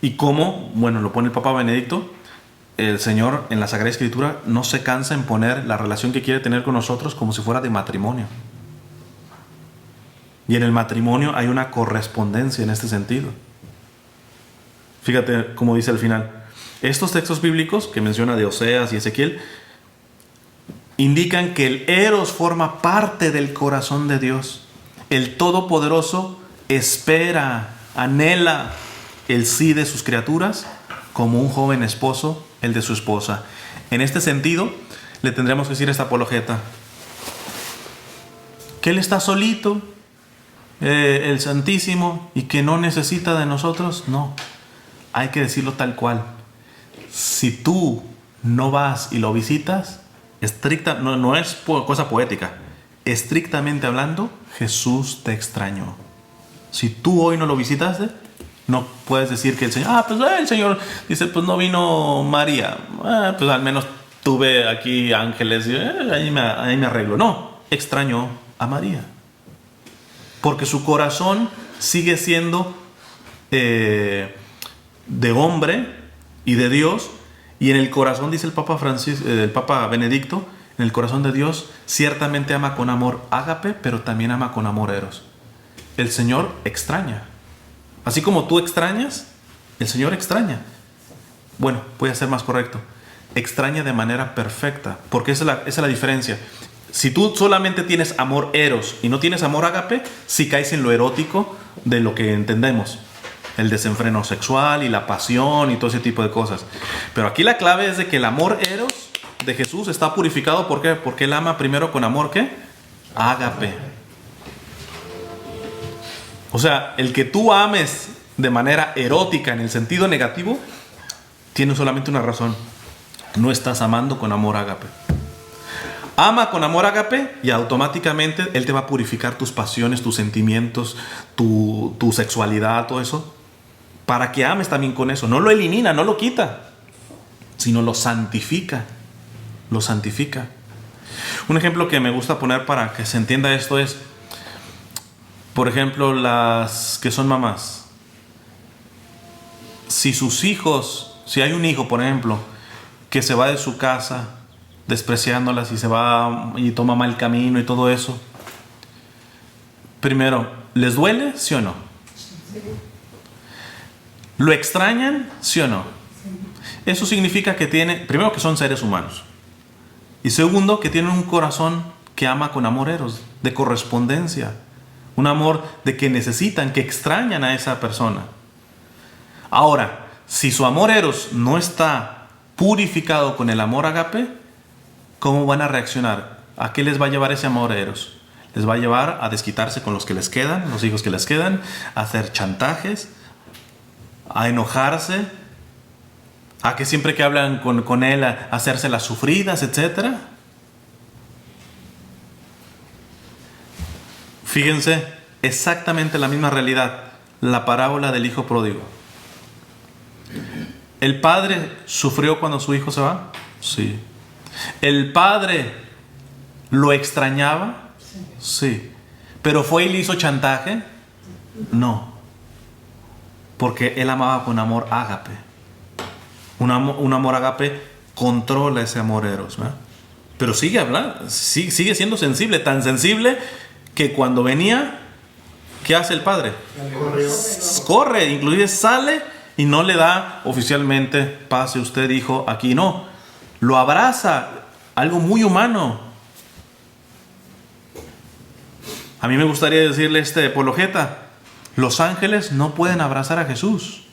¿Y cómo? Bueno, lo pone el Papa Benedicto. El Señor en la Sagrada Escritura no se cansa en poner la relación que quiere tener con nosotros como si fuera de matrimonio. Y en el matrimonio hay una correspondencia en este sentido. Fíjate cómo dice al final: estos textos bíblicos que menciona de Oseas y Ezequiel indican que el eros forma parte del corazón de Dios. El Todopoderoso espera, anhela el sí de sus criaturas como un joven esposo el de su esposa. En este sentido, le tendremos que decir a esta apologeta que Él está solito, el Santísimo, y que no necesita de nosotros. No, hay que decirlo tal cual. Si tú no vas y lo visitas, no es cosa poética, estrictamente hablando, Jesús te extrañó. Si tú hoy no lo visitaste, no puedes decir que el Señor, el Señor dice, pues no vino María, pues al menos tuve aquí ángeles, ahí me arreglo. No, extrañó a María, porque su corazón sigue siendo de hombre y de Dios, y en el corazón, dice el Papa Benedicto, en el corazón de Dios ciertamente ama con amor ágape, pero también ama con amor eros. El Señor extraña. Así como tú extrañas, el Señor extraña. Bueno, voy a ser más correcto. Extraña de manera perfecta, porque esa es la diferencia. Si tú solamente tienes amor eros y no tienes amor ágape, sí caes en lo erótico de lo que entendemos. El desenfreno sexual y la pasión y todo ese tipo de cosas. Pero aquí la clave es de que el amor eros de Jesús está purificado. ¿Por qué? Porque Él ama primero con amor, ¿qué? Ágape. O sea, el que tú ames de manera erótica en el sentido negativo, tiene solamente una razón: no estás amando con amor ágape. Ama con amor ágape y automáticamente Él te va a purificar tus pasiones, tus sentimientos, tu sexualidad, todo eso, para que ames también con eso. No lo elimina, no lo quita, sino lo santifica. Lo santifica. Un ejemplo que me gusta poner para que se entienda esto es, por ejemplo, las que son mamás. Si sus hijos, si hay un hijo, por ejemplo, que se va de su casa despreciándolas y se va y toma mal camino y todo eso, primero, ¿les duele? ¿Sí o no? ¿Lo extrañan? ¿Sí o no? Eso significa que primero, que son seres humanos, y segundo, que tienen un corazón que ama con amor eros, de correspondencia, un amor de que necesitan, que extrañan a esa persona. Ahora, si su amor eros no está purificado con el amor agape, ¿cómo van a reaccionar? ¿A qué les va a llevar ese amor eros? Les va a llevar a desquitarse con los que les quedan, los hijos que les quedan, a hacer chantajes, a enojarse, a que siempre que hablan con él, a hacerse las sufridas, etc. Fíjense, exactamente la misma realidad, la parábola del hijo pródigo. ¿El padre sufrió cuando su hijo se va? Sí. ¿El padre lo extrañaba? Sí. ¿Pero fue y le hizo chantaje? No. Porque él amaba con amor ágape. Un amor ágape controla ese amor eros, ¿verdad? Pero sigue hablando, sigue siendo sensible, tan sensible que cuando venía, ¿qué hace el padre? Corre, inclusive sale y no le da oficialmente, pase usted, hijo, aquí no. Lo abraza, algo muy humano. A mí me gustaría decirle apologeta: los ángeles no pueden abrazar a Jesús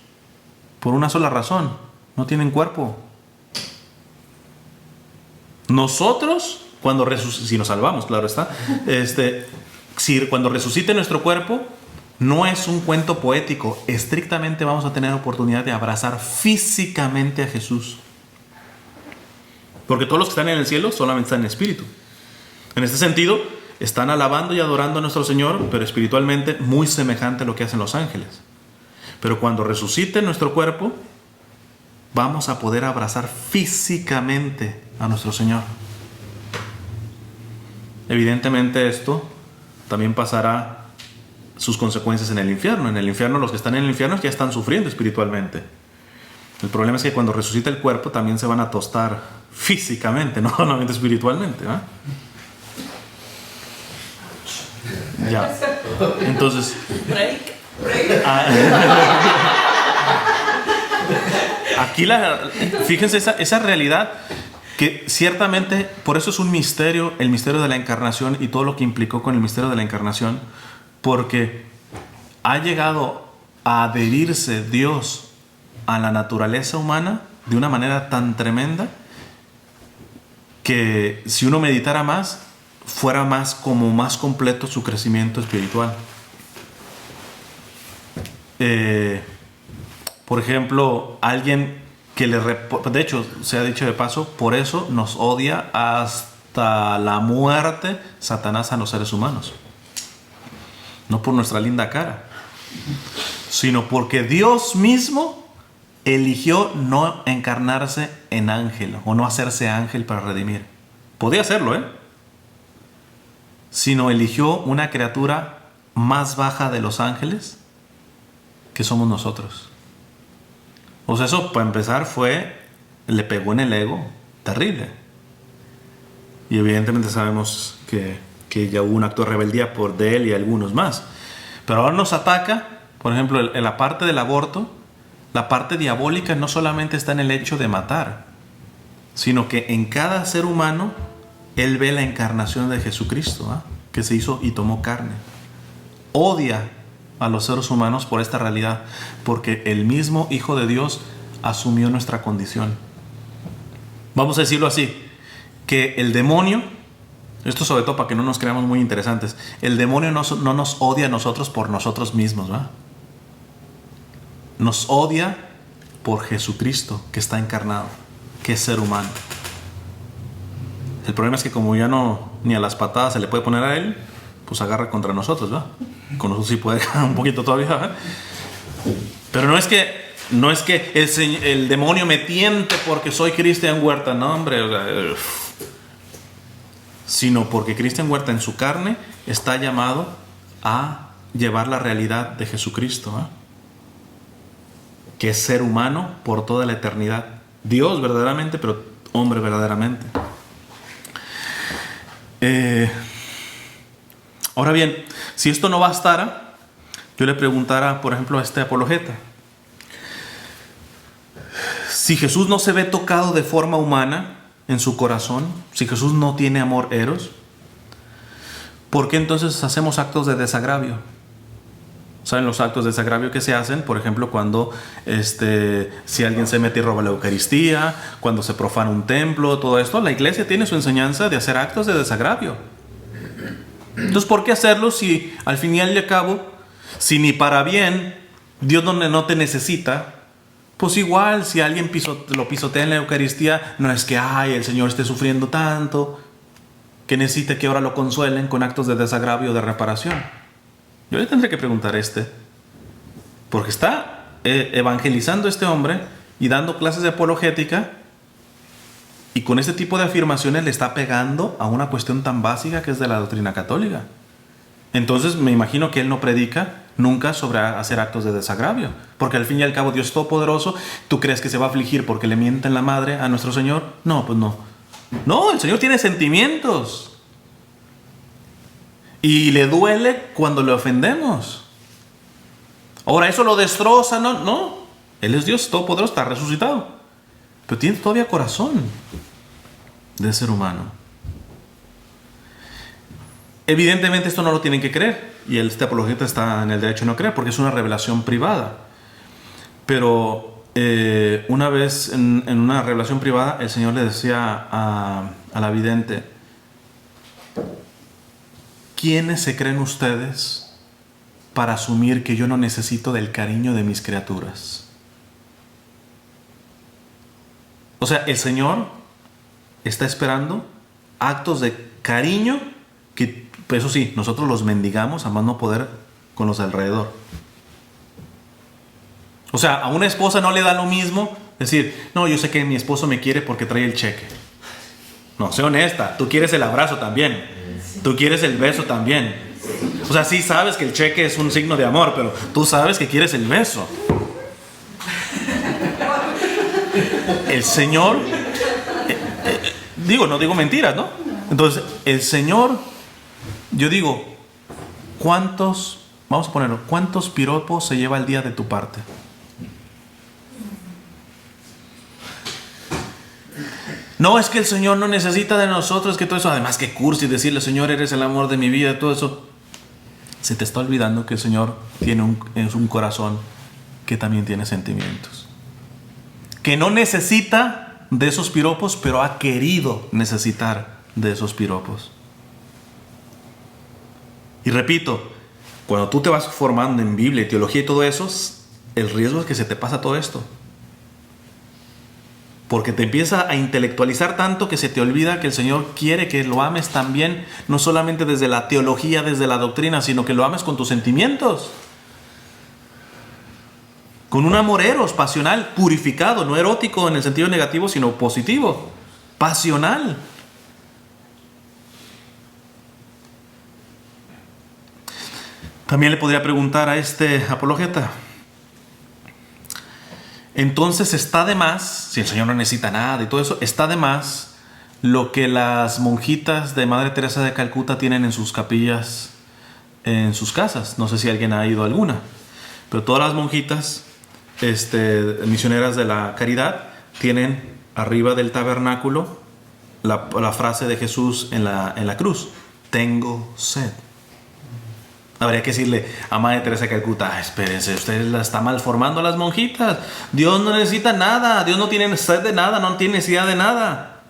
por una sola razón: no tienen cuerpo. Nosotros, si nos salvamos, claro está, cuando resucite nuestro cuerpo, no es un cuento poético, estrictamente vamos a tener oportunidad de abrazar físicamente a Jesús. Porque todos los que están en el cielo solamente están en espíritu. En este sentido, están alabando y adorando a nuestro Señor, pero espiritualmente muy semejante a lo que hacen los ángeles. Pero cuando resucite nuestro cuerpo, vamos a poder abrazar físicamente a nuestro Señor. Evidentemente esto también pasará sus consecuencias en el infierno. En el infierno, los que están en el infierno ya están sufriendo espiritualmente. El problema es que cuando resucita el cuerpo también se van a tostar físicamente, no solamente espiritualmente, ¿eh? Ya. Entonces, aquí fíjense esa realidad que ciertamente, por eso es un misterio, el misterio de la encarnación y todo lo que implicó con el misterio de la encarnación, porque ha llegado a adherirse Dios a la naturaleza humana de una manera tan tremenda que si uno meditara más, fuera más completo su crecimiento espiritual. Por ejemplo, alguien que de hecho, se ha dicho de paso, por eso nos odia hasta la muerte Satanás a los seres humanos. No por nuestra linda cara, sino porque Dios mismo eligió no encarnarse en ángel o no hacerse ángel para redimir. Podía hacerlo, sino eligió una criatura más baja de los ángeles, que somos nosotros. O sea, eso para empezar le pegó en el ego terrible. Y evidentemente sabemos que ya hubo un acto de rebeldía de él y algunos más. Pero ahora nos ataca, por ejemplo, en la parte del aborto. La parte diabólica no solamente está en el hecho de matar, sino que en cada ser humano él ve la encarnación de Jesucristo, que se hizo y tomó carne. Odia a los seres humanos por esta realidad, porque el mismo Hijo de Dios asumió nuestra condición. Vamos a decirlo así, que el demonio, esto sobre todo para que no nos creamos muy interesantes, el demonio no nos odia a nosotros por nosotros mismos, ¿verdad? Nos odia por Jesucristo, que está encarnado, que es ser humano. El problema es que como ya no, ni a las patadas se le puede poner a él, pues agarra contra nosotros, ¿verdad? Con nosotros sí puede un poquito todavía, ¿verdad? Pero no es que el demonio me tiente porque soy Cristian Huerta, no, hombre, sino porque Cristian Huerta en su carne está llamado a llevar la realidad de Jesucristo, ¿eh? Que es ser humano por toda la eternidad. Dios verdaderamente, pero hombre verdaderamente. Ahora bien, si esto no bastara, yo le preguntara, por ejemplo, a este apologeta, si Jesús no se ve tocado de forma humana en su corazón, si Jesús no tiene amor eros, ¿por qué entonces hacemos actos de desagravio? ¿Saben los actos de desagravio que se hacen? Por ejemplo, cuando si alguien se mete y roba la Eucaristía, cuando se profana un templo, todo esto. La iglesia tiene su enseñanza de hacer actos de desagravio. Entonces, ¿por qué hacerlo si al fin y al cabo, si ni para bien Dios no te necesita? Pues igual, si alguien lo pisotea en la Eucaristía, no es que el Señor esté sufriendo tanto, que necesite que ahora lo consuelen con actos de desagravio o de reparación. Yo le tendré que preguntar porque está evangelizando este hombre y dando clases de apologética, y con este tipo de afirmaciones le está pegando a una cuestión tan básica que es de la doctrina católica. Entonces me imagino que él no predica nunca sobre hacer actos de desagravio, porque al fin y al cabo Dios es todopoderoso. ¿Tú crees que se va a afligir porque le mienten la madre a nuestro Señor? No, pues no. No, el Señor tiene sentimientos. Y le duele cuando le ofendemos. Ahora, ¿eso lo destroza? No. Él es Dios todopoderoso, está resucitado. Pero tiene todavía corazón de ser humano. Evidentemente esto no lo tienen que creer. Y este apologeta está en el derecho de no creer, porque es una revelación privada. Pero una vez en una revelación privada, el Señor le decía a la vidente: ¿quiénes se creen ustedes para asumir que yo no necesito del cariño de mis criaturas? O sea, el Señor está esperando actos de cariño que, pues eso sí, nosotros los mendigamos a más no poder con los de alrededor. O sea, a una esposa no le da lo mismo decir: no, yo sé que mi esposo me quiere porque trae el cheque. No, sé honesta, tú quieres el abrazo también. Tú quieres el beso también. O sea, sí sabes que el cheque es un signo de amor, pero tú sabes que quieres el beso. El Señor, no digo mentiras, ¿no? Entonces, el Señor, yo digo, ¿cuántos piropos se lleva al día de tu parte? No, es que el Señor no necesita de nosotros, que todo eso, además que cursi decirle: Señor, eres el amor de mi vida, todo eso. Se te está olvidando que el Señor tiene un corazón que también tiene sentimientos. Que no necesita de esos piropos, pero ha querido necesitar de esos piropos. Y repito, cuando tú te vas formando en Biblia y teología y todo eso, el riesgo es que se te pasa todo esto. Porque te empieza a intelectualizar tanto que se te olvida que el Señor quiere que lo ames también, no solamente desde la teología, desde la doctrina, sino que lo ames con tus sentimientos. Con un amor eros, pasional, purificado, no erótico en el sentido negativo, sino positivo, pasional. También le podría preguntar a este apologeta: entonces está de más, si el Señor no necesita nada y todo eso, está de más lo que las monjitas de Madre Teresa de Calcuta tienen en sus capillas, en sus casas. No sé si alguien ha ido a alguna, pero todas las monjitas misioneras de la caridad tienen arriba del tabernáculo la frase de Jesús en la cruz: tengo sed. Habría que decirle a Madre Teresa de Calcuta: espérense, ustedes la están malformando a las monjitas. Dios no necesita nada, Dios no tiene sed de nada, no tiene necesidad de nada.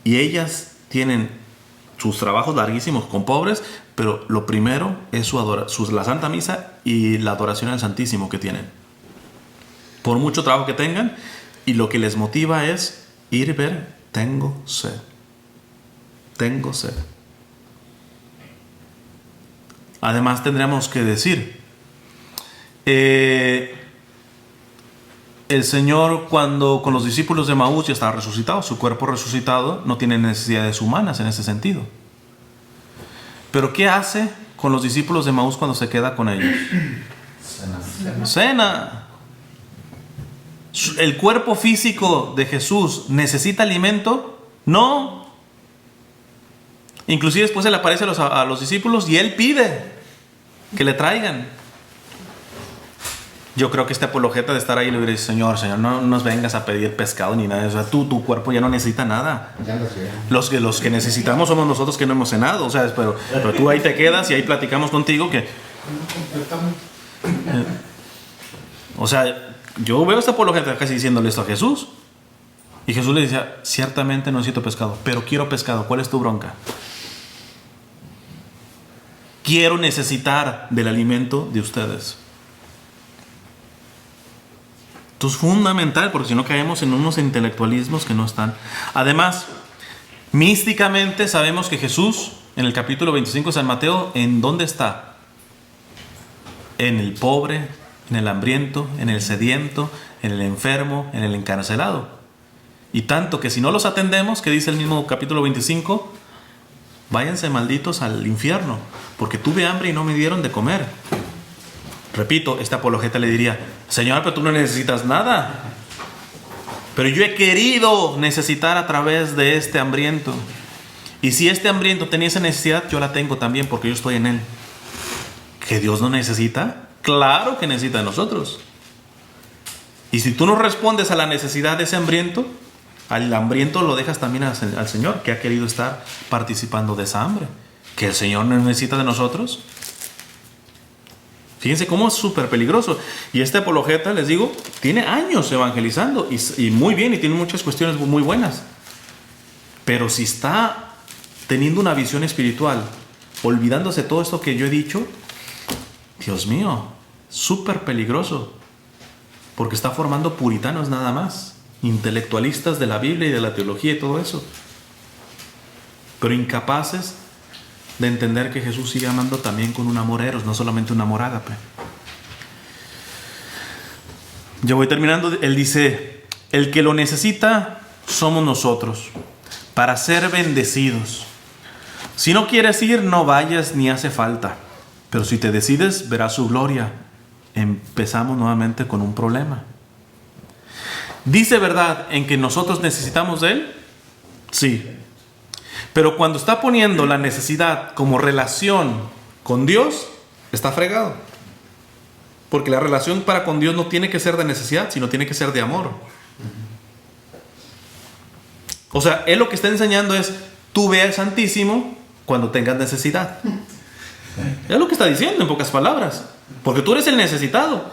Y ellas tienen sus trabajos larguísimos con pobres, pero lo primero es la Santa Misa y la adoración al Santísimo que tienen. por mucho trabajo que tengan, y lo que les motiva es ir y ver, tengo sed. Tengo sed. Además tendríamos que decir, el Señor cuando con los discípulos de Maús ya estaba resucitado, su cuerpo resucitado, no tiene necesidades humanas en ese sentido. Pero ¿qué hace con los discípulos de Maús cuando se queda con ellos? Cena. ¿El cuerpo físico de Jesús necesita alimento? No. Inclusive después se le aparece a los discípulos y Él pide que le traigan. Yo creo que este apologeta de estar ahí le dice, Señor, no nos vengas a pedir pescado ni nada. O sea, tu cuerpo ya no necesita nada. Los que necesitamos somos nosotros que no hemos cenado. O sea, pero tú ahí te quedas y ahí platicamos contigo que... O sea, yo veo a este apologeta casi diciéndole esto a Jesús. Y Jesús le decía, ciertamente no necesito pescado, pero quiero pescado. ¿Cuál es tu bronca? Quiero necesitar del alimento de ustedes. Esto es fundamental, porque si no caemos en unos intelectualismos que no están. Además, místicamente sabemos que Jesús, en el capítulo 25 de San Mateo, ¿en dónde está? En el pobre, en el hambriento, en el sediento, en el enfermo, en el encarcelado. Y tanto que si no los atendemos, que dice el mismo capítulo 25, váyanse malditos al infierno, porque tuve hambre y no me dieron de comer. Repito, este apologeta le diría, Señor, pero tú no necesitas nada. Pero yo he querido necesitar a través de este hambriento. Y si este hambriento tenía esa necesidad, yo la tengo también porque yo estoy en él. ¿Que Dios no necesita? Claro que necesita de nosotros. Y si tú no respondes a la necesidad de ese hambriento, al hambriento lo dejas también al Señor, que ha querido estar participando de esa hambre. ¿Que el Señor no necesita de nosotros? Fíjense cómo es súper peligroso. Y este apologeta, les digo, tiene años evangelizando y muy bien, y tiene muchas cuestiones muy buenas. Pero si está teniendo una visión espiritual, olvidándose todo esto que yo he dicho, Dios mío, súper peligroso. Porque está formando puritanos nada más, intelectualistas de la Biblia y de la teología y todo eso. Pero incapaces de entender que Jesús sigue amando también con un amor eros, no solamente un amor ágape. Ya voy terminando. Él dice, el que lo necesita somos nosotros, para ser bendecidos. Si no quieres ir, no vayas ni hace falta. Pero si te decides, verás su gloria. Empezamos nuevamente con un problema. ¿Dice verdad en que nosotros necesitamos de Él? Sí. Pero cuando está poniendo la necesidad como relación con Dios, está fregado. Porque la relación para con Dios no tiene que ser de necesidad, sino tiene que ser de amor. O sea, Él lo que está enseñando es, tú ve al Santísimo cuando tengas necesidad. Es lo que está diciendo en pocas palabras. Porque tú eres el necesitado.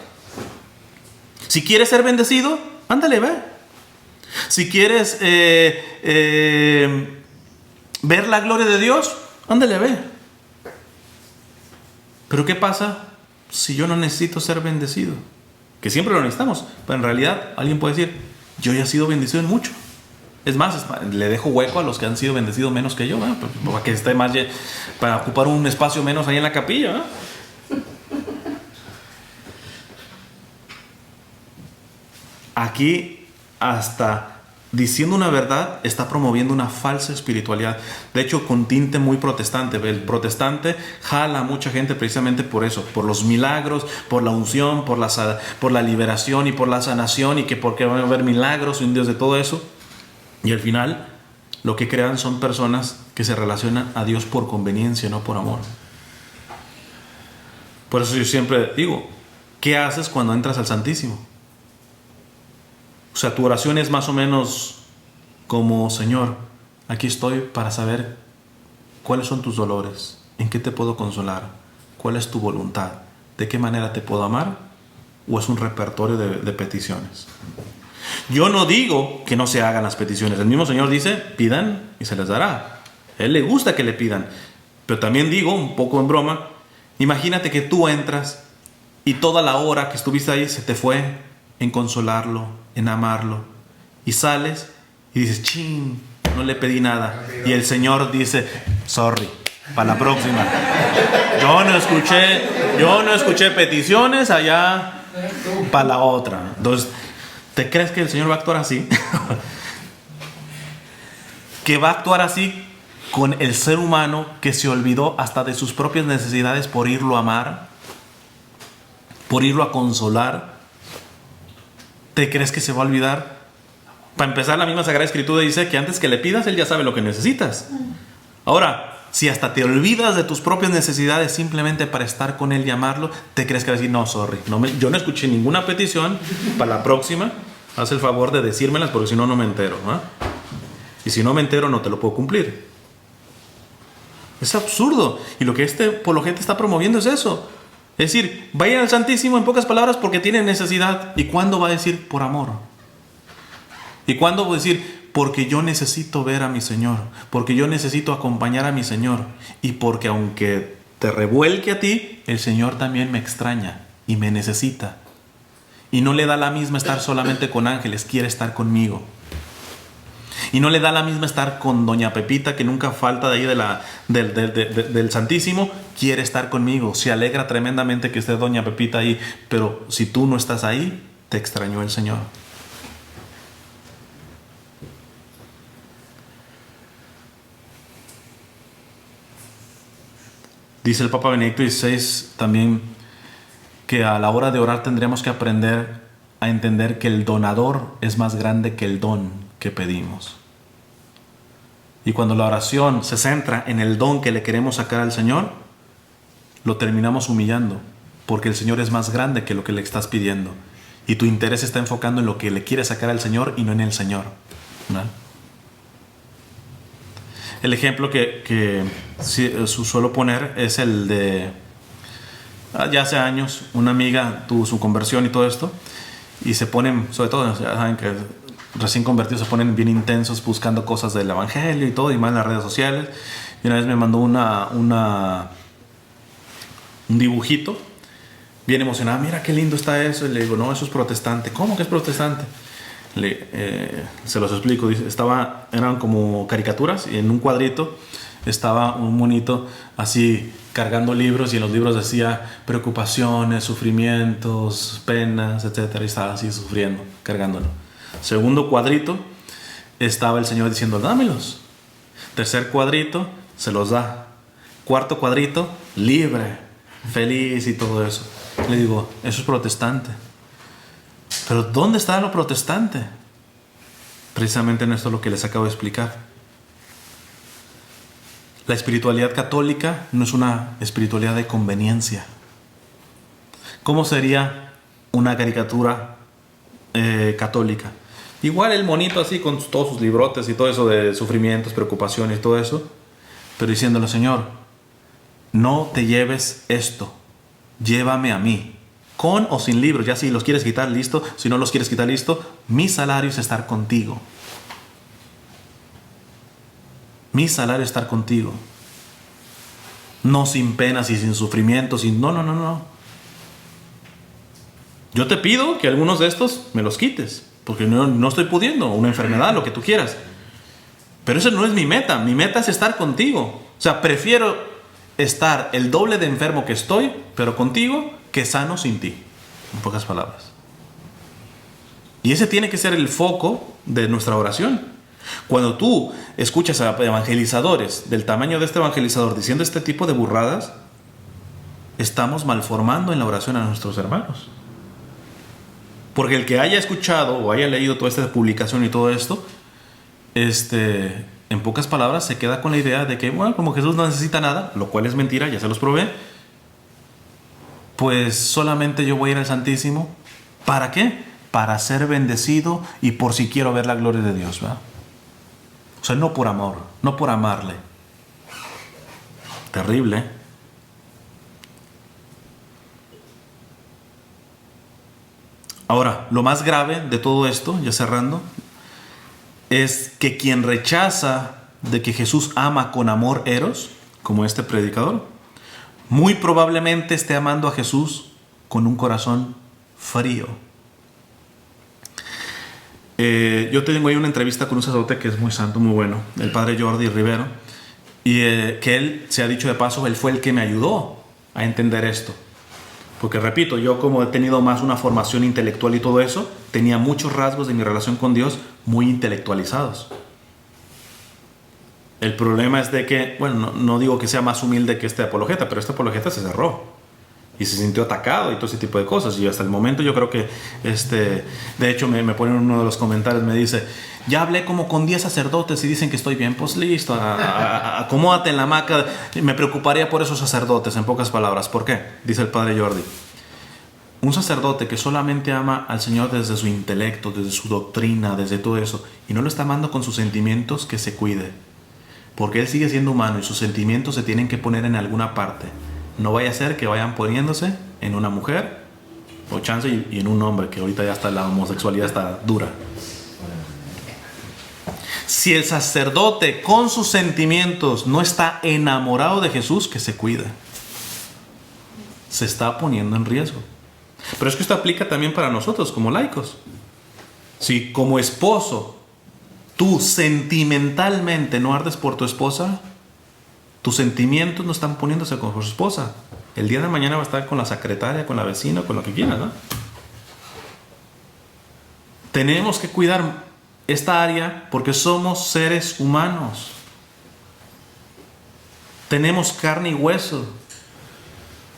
Si quieres ser bendecido, ándale, ve. Si quieres ver la gloria de Dios, ándale, ve. Pero ¿qué pasa si yo no necesito ser bendecido? Que siempre lo necesitamos. Pero en realidad alguien puede decir, yo ya he sido bendecido en mucho. Es más, le dejo hueco a los que han sido bendecidos menos que yo, ¿eh? Para que esté más, para ocupar un espacio menos ahí en la capilla, ¿eh? Aquí, hasta diciendo una verdad, está promoviendo una falsa espiritualidad. De hecho, con tinte muy protestante. El protestante jala a mucha gente precisamente por eso, por los milagros, por la unción, por la liberación y por la sanación, y que porque van a haber milagros, un Dios de todo eso. Y al final, lo que crean son personas que se relacionan a Dios por conveniencia, no por amor. Por eso yo siempre digo, ¿qué haces cuando entras al Santísimo? O sea, tu oración es más o menos como, Señor, aquí estoy para saber cuáles son tus dolores, en qué te puedo consolar, cuál es tu voluntad, de qué manera te puedo amar, o es un repertorio de peticiones. Yo no digo que no se hagan las peticiones. El mismo Señor dice, pidan y se les dará. A Él le gusta que le pidan. Pero también digo, un poco en broma, imagínate que tú entras y toda la hora que estuviste ahí se te fue en consolarlo, en amarlo. Y sales y dices, chin, no le pedí nada. Y el Señor dice, sorry, para la próxima. Yo no escuché peticiones allá para la otra. Entonces, ¿te crees que el Señor va a actuar así? Que va a actuar así con el ser humano que se olvidó hasta de sus propias necesidades por irlo a amar, por irlo a consolar. ¿Te crees que se va a olvidar? Para empezar, la misma Sagrada Escritura dice que antes que le pidas, Él ya sabe lo que necesitas. Ahora, si hasta te olvidas de tus propias necesidades simplemente para estar con Él y amarlo, ¿te crees que va a decir, no, sorry, yo no escuché ninguna petición, para la próxima, haz el favor de decírmelas porque si no, no me entero, ¿eh? Y si no me entero, no te lo puedo cumplir. Es absurdo. Y lo que este apologeta está promoviendo es eso. Es decir, vayan al Santísimo en pocas palabras porque tienen necesidad. ¿Y cuándo va a decir por amor? ¿Y cuándo va a decir porque yo necesito ver a mi Señor? Porque yo necesito acompañar a mi Señor. Y porque aunque te revuelque a ti, el Señor también me extraña y me necesita. Y no le da la misma estar solamente con ángeles, quiere estar conmigo. Y no le da la misma estar con doña Pepita, que nunca falta de ahí del Santísimo, quiere estar conmigo. Se alegra tremendamente que esté doña Pepita ahí, pero si tú no estás ahí, te extrañó el Señor. Dice el Papa Benedicto XVI también que a la hora de orar tendremos que aprender a entender que el donador es más grande que el don que pedimos. Y cuando la oración se centra en el don que le queremos sacar al Señor, lo terminamos humillando, porque el Señor es más grande que lo que le estás pidiendo. Y tu interés está enfocando en lo que le quieres sacar al Señor y no en el Señor, ¿no? El ejemplo que suelo poner es el de, ya hace años, una amiga tuvo su conversión y todo esto, y se ponen, sobre todo, ya saben que recién convertidos se ponen bien intensos buscando cosas del Evangelio y todo, y más en las redes sociales. Y una vez me mandó un dibujito, bien emocionada, mira qué lindo está eso. Y le digo, no, eso es protestante. ¿Cómo que es protestante? Se los explico. Dice, eran como caricaturas, y en un cuadrito estaba un monito así cargando libros, y en los libros decía preocupaciones, sufrimientos, penas, etc. Y estaba así sufriendo, cargándolo. Segundo cuadrito estaba el Señor diciendo, dámelos. Tercer cuadrito, se los da. Cuarto cuadrito, libre, feliz y todo eso. Le digo, eso es protestante. Pero ¿dónde está lo protestante? Precisamente en esto lo que les acabo de explicar. La espiritualidad católica no es una espiritualidad de conveniencia. ¿Cómo sería una caricatura católica? Igual el monito así con todos sus librotes y todo eso de sufrimientos, preocupaciones y todo eso, pero diciéndole, Señor, no te lleves esto, llévame a mí, con o sin libros. Ya si los quieres quitar, listo. Si no los quieres quitar, listo. Mi salario es estar contigo. Mi salario es estar contigo. No sin penas y sin sufrimientos. No. Yo te pido que algunos de estos me los quites, porque no estoy pudiendo. Una enfermedad, lo que tú quieras. Pero esa no es mi meta. Mi meta es estar contigo. O sea, prefiero estar el doble de enfermo que estoy, pero contigo, que sano sin ti. En pocas palabras. Y ese tiene que ser el foco de nuestra oración. Cuando tú escuchas a evangelizadores del tamaño de este evangelizador diciendo este tipo de burradas, estamos malformando en la oración a nuestros hermanos. Porque el que haya escuchado o haya leído toda esta publicación y todo esto, en pocas palabras se queda con la idea de que, bueno, como Jesús no necesita nada, lo cual es mentira, ya se los probé, pues solamente yo voy a ir al Santísimo. ¿Para qué? Para ser bendecido y por si quiero ver la gloria de Dios, ¿verdad? O sea, no por amor, no por amarle. Terrible. Ahora, lo más grave de todo esto, ya cerrando, es que quien rechaza de que Jesús ama con amor eros, como este predicador, muy probablemente esté amando a Jesús con un corazón frío. Yo tengo ahí una entrevista con un sacerdote que es muy santo, muy bueno, el padre Jordi Rivero, y que él, se ha dicho de paso, él fue el que me ayudó a entender esto. Porque repito, yo como he tenido más una formación intelectual y todo eso, tenía muchos rasgos de mi relación con Dios muy intelectualizados. El problema es de que, bueno, no digo que sea más humilde que este apologeta, pero este apologeta se cerró y se sintió atacado y todo ese tipo de cosas. Y hasta el momento yo creo que, de hecho me ponen en uno de los comentarios, me dice, ya hablé como con 10 sacerdotes y dicen que estoy bien. Pues listo, acomódate en la hamaca. Me preocuparía por esos sacerdotes, en pocas palabras. ¿Por qué? Dice el padre Jordi. Un sacerdote que solamente ama al Señor desde su intelecto, desde su doctrina, desde todo eso, y no lo está amando con sus sentimientos, que se cuide. Porque él sigue siendo humano y sus sentimientos se tienen que poner en alguna parte. No vaya a ser que vayan poniéndose en una mujer o chance y en un hombre, que ahorita ya está la homosexualidad está dura. Si el sacerdote con sus sentimientos no está enamorado de Jesús, que se cuide. Se está poniendo en riesgo. Pero es que esto aplica también para nosotros como laicos. Si como esposo tú sentimentalmente no ardes por tu esposa, tus sentimientos no están poniéndose con su esposa. El día de mañana va a estar con la secretaria, con la vecina, con lo que quiera, ¿no? Tenemos que cuidar esta área porque somos seres humanos. Tenemos carne y hueso.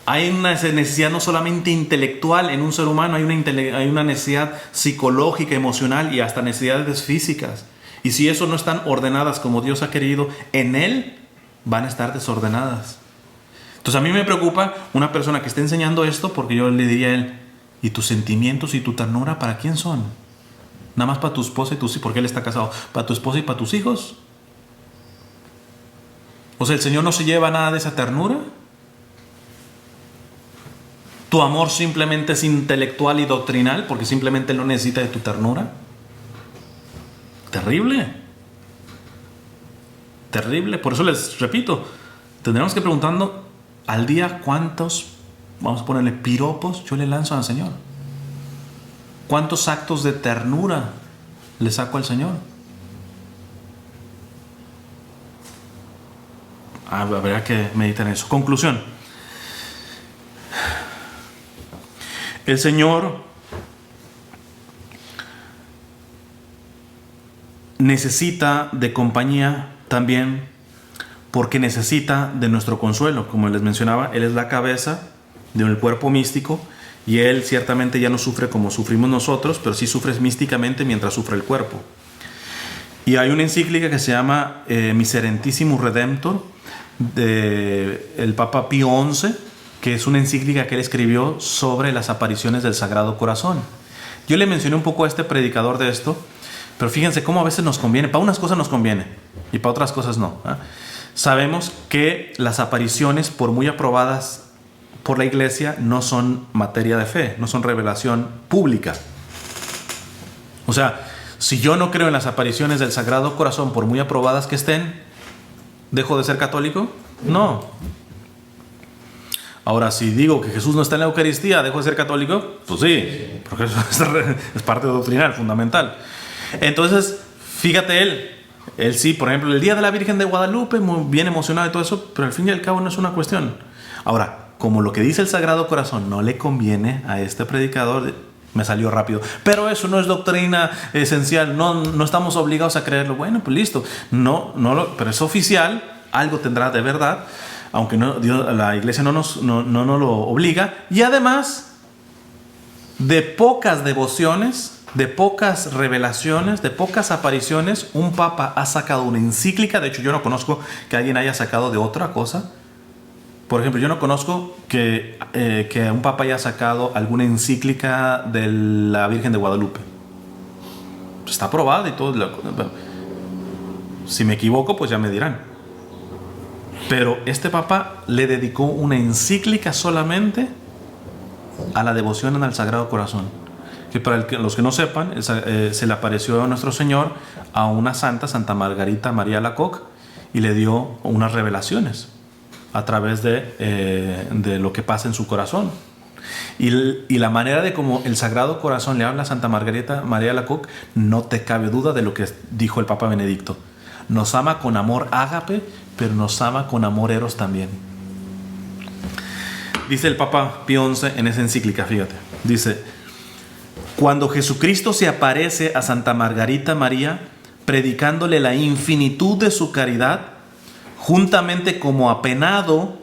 Hay una necesidad no solamente intelectual en un ser humano, hay una necesidad psicológica, emocional y hasta necesidades físicas. Y si eso no están ordenadas como Dios ha querido en Él, van a estar desordenadas. Entonces a mí me preocupa una persona que esté enseñando esto, porque yo le diría a él, ¿y tus sentimientos y tu ternura para quién son? Nada más para tu esposa y tus hijos, porque él está casado, para tu esposa y para tus hijos. O sea, el Señor no se lleva nada de esa ternura. Tu amor simplemente es intelectual y doctrinal, porque simplemente Él no necesita de tu ternura. Terrible. Terrible. Por eso les repito, tendremos que preguntando al día cuántos, vamos a ponerle piropos, yo le lanzo al Señor. ¿Cuántos actos de ternura le saco al Señor? Habrá que meditar en eso. Conclusión. El Señor necesita de compañía también porque necesita de nuestro consuelo. Como les mencionaba, Él es la cabeza del cuerpo místico y Él ciertamente ya no sufre como sufrimos nosotros, pero sí sufre místicamente mientras sufre el cuerpo. Y hay una encíclica que se llama Miserentissimus Redemptor del Papa Pío XI, que es una encíclica que él escribió sobre las apariciones del Sagrado Corazón. Yo le mencioné un poco a este predicador de esto, pero fíjense cómo a veces nos conviene. Para unas cosas nos conviene y para otras cosas no. Sabemos que las apariciones, por muy aprobadas por la Iglesia, no son materia de fe, no son revelación pública. O sea, si yo no creo en las apariciones del Sagrado Corazón, por muy aprobadas que estén, ¿dejo de ser católico? No. Ahora, si digo que Jesús no está en la Eucaristía, ¿dejo de ser católico? Pues sí, porque eso es parte doctrinal, fundamental. Entonces, fíjate él sí, por ejemplo, el Día de la Virgen de Guadalupe, muy bien emocionado y todo eso, pero al fin y al cabo no es una cuestión. Ahora, como lo que dice el Sagrado Corazón no le conviene a este predicador, me salió rápido, pero eso no es doctrina esencial, no estamos obligados a creerlo. Bueno, pues listo, pero es oficial, algo tendrá de verdad, aunque la Iglesia no nos lo obliga, y además de pocas devociones, de pocas revelaciones, de pocas apariciones, un papa ha sacado una encíclica. De hecho, yo no conozco que alguien haya sacado de otra cosa. Por ejemplo, yo no conozco que un papa haya sacado alguna encíclica de la Virgen de Guadalupe. Está aprobada y todo. Si me equivoco, pues ya me dirán. Pero este papa le dedicó una encíclica solamente a la devoción al Sagrado Corazón. Que para los que no sepan, se le apareció a nuestro Señor a una santa, Santa Margarita María Alacoque, y le dio unas revelaciones a través de lo que pasa en su corazón. Y la manera de como el Sagrado Corazón le habla a Santa Margarita María Alacoque, no te cabe duda de lo que dijo el Papa Benedicto. Nos ama con amor ágape, pero nos ama con amor eros también. Dice el Papa Pío XI en esa encíclica, fíjate. Dice: cuando Jesucristo se aparece a Santa Margarita María, predicándole la infinitud de su caridad, juntamente como apenado,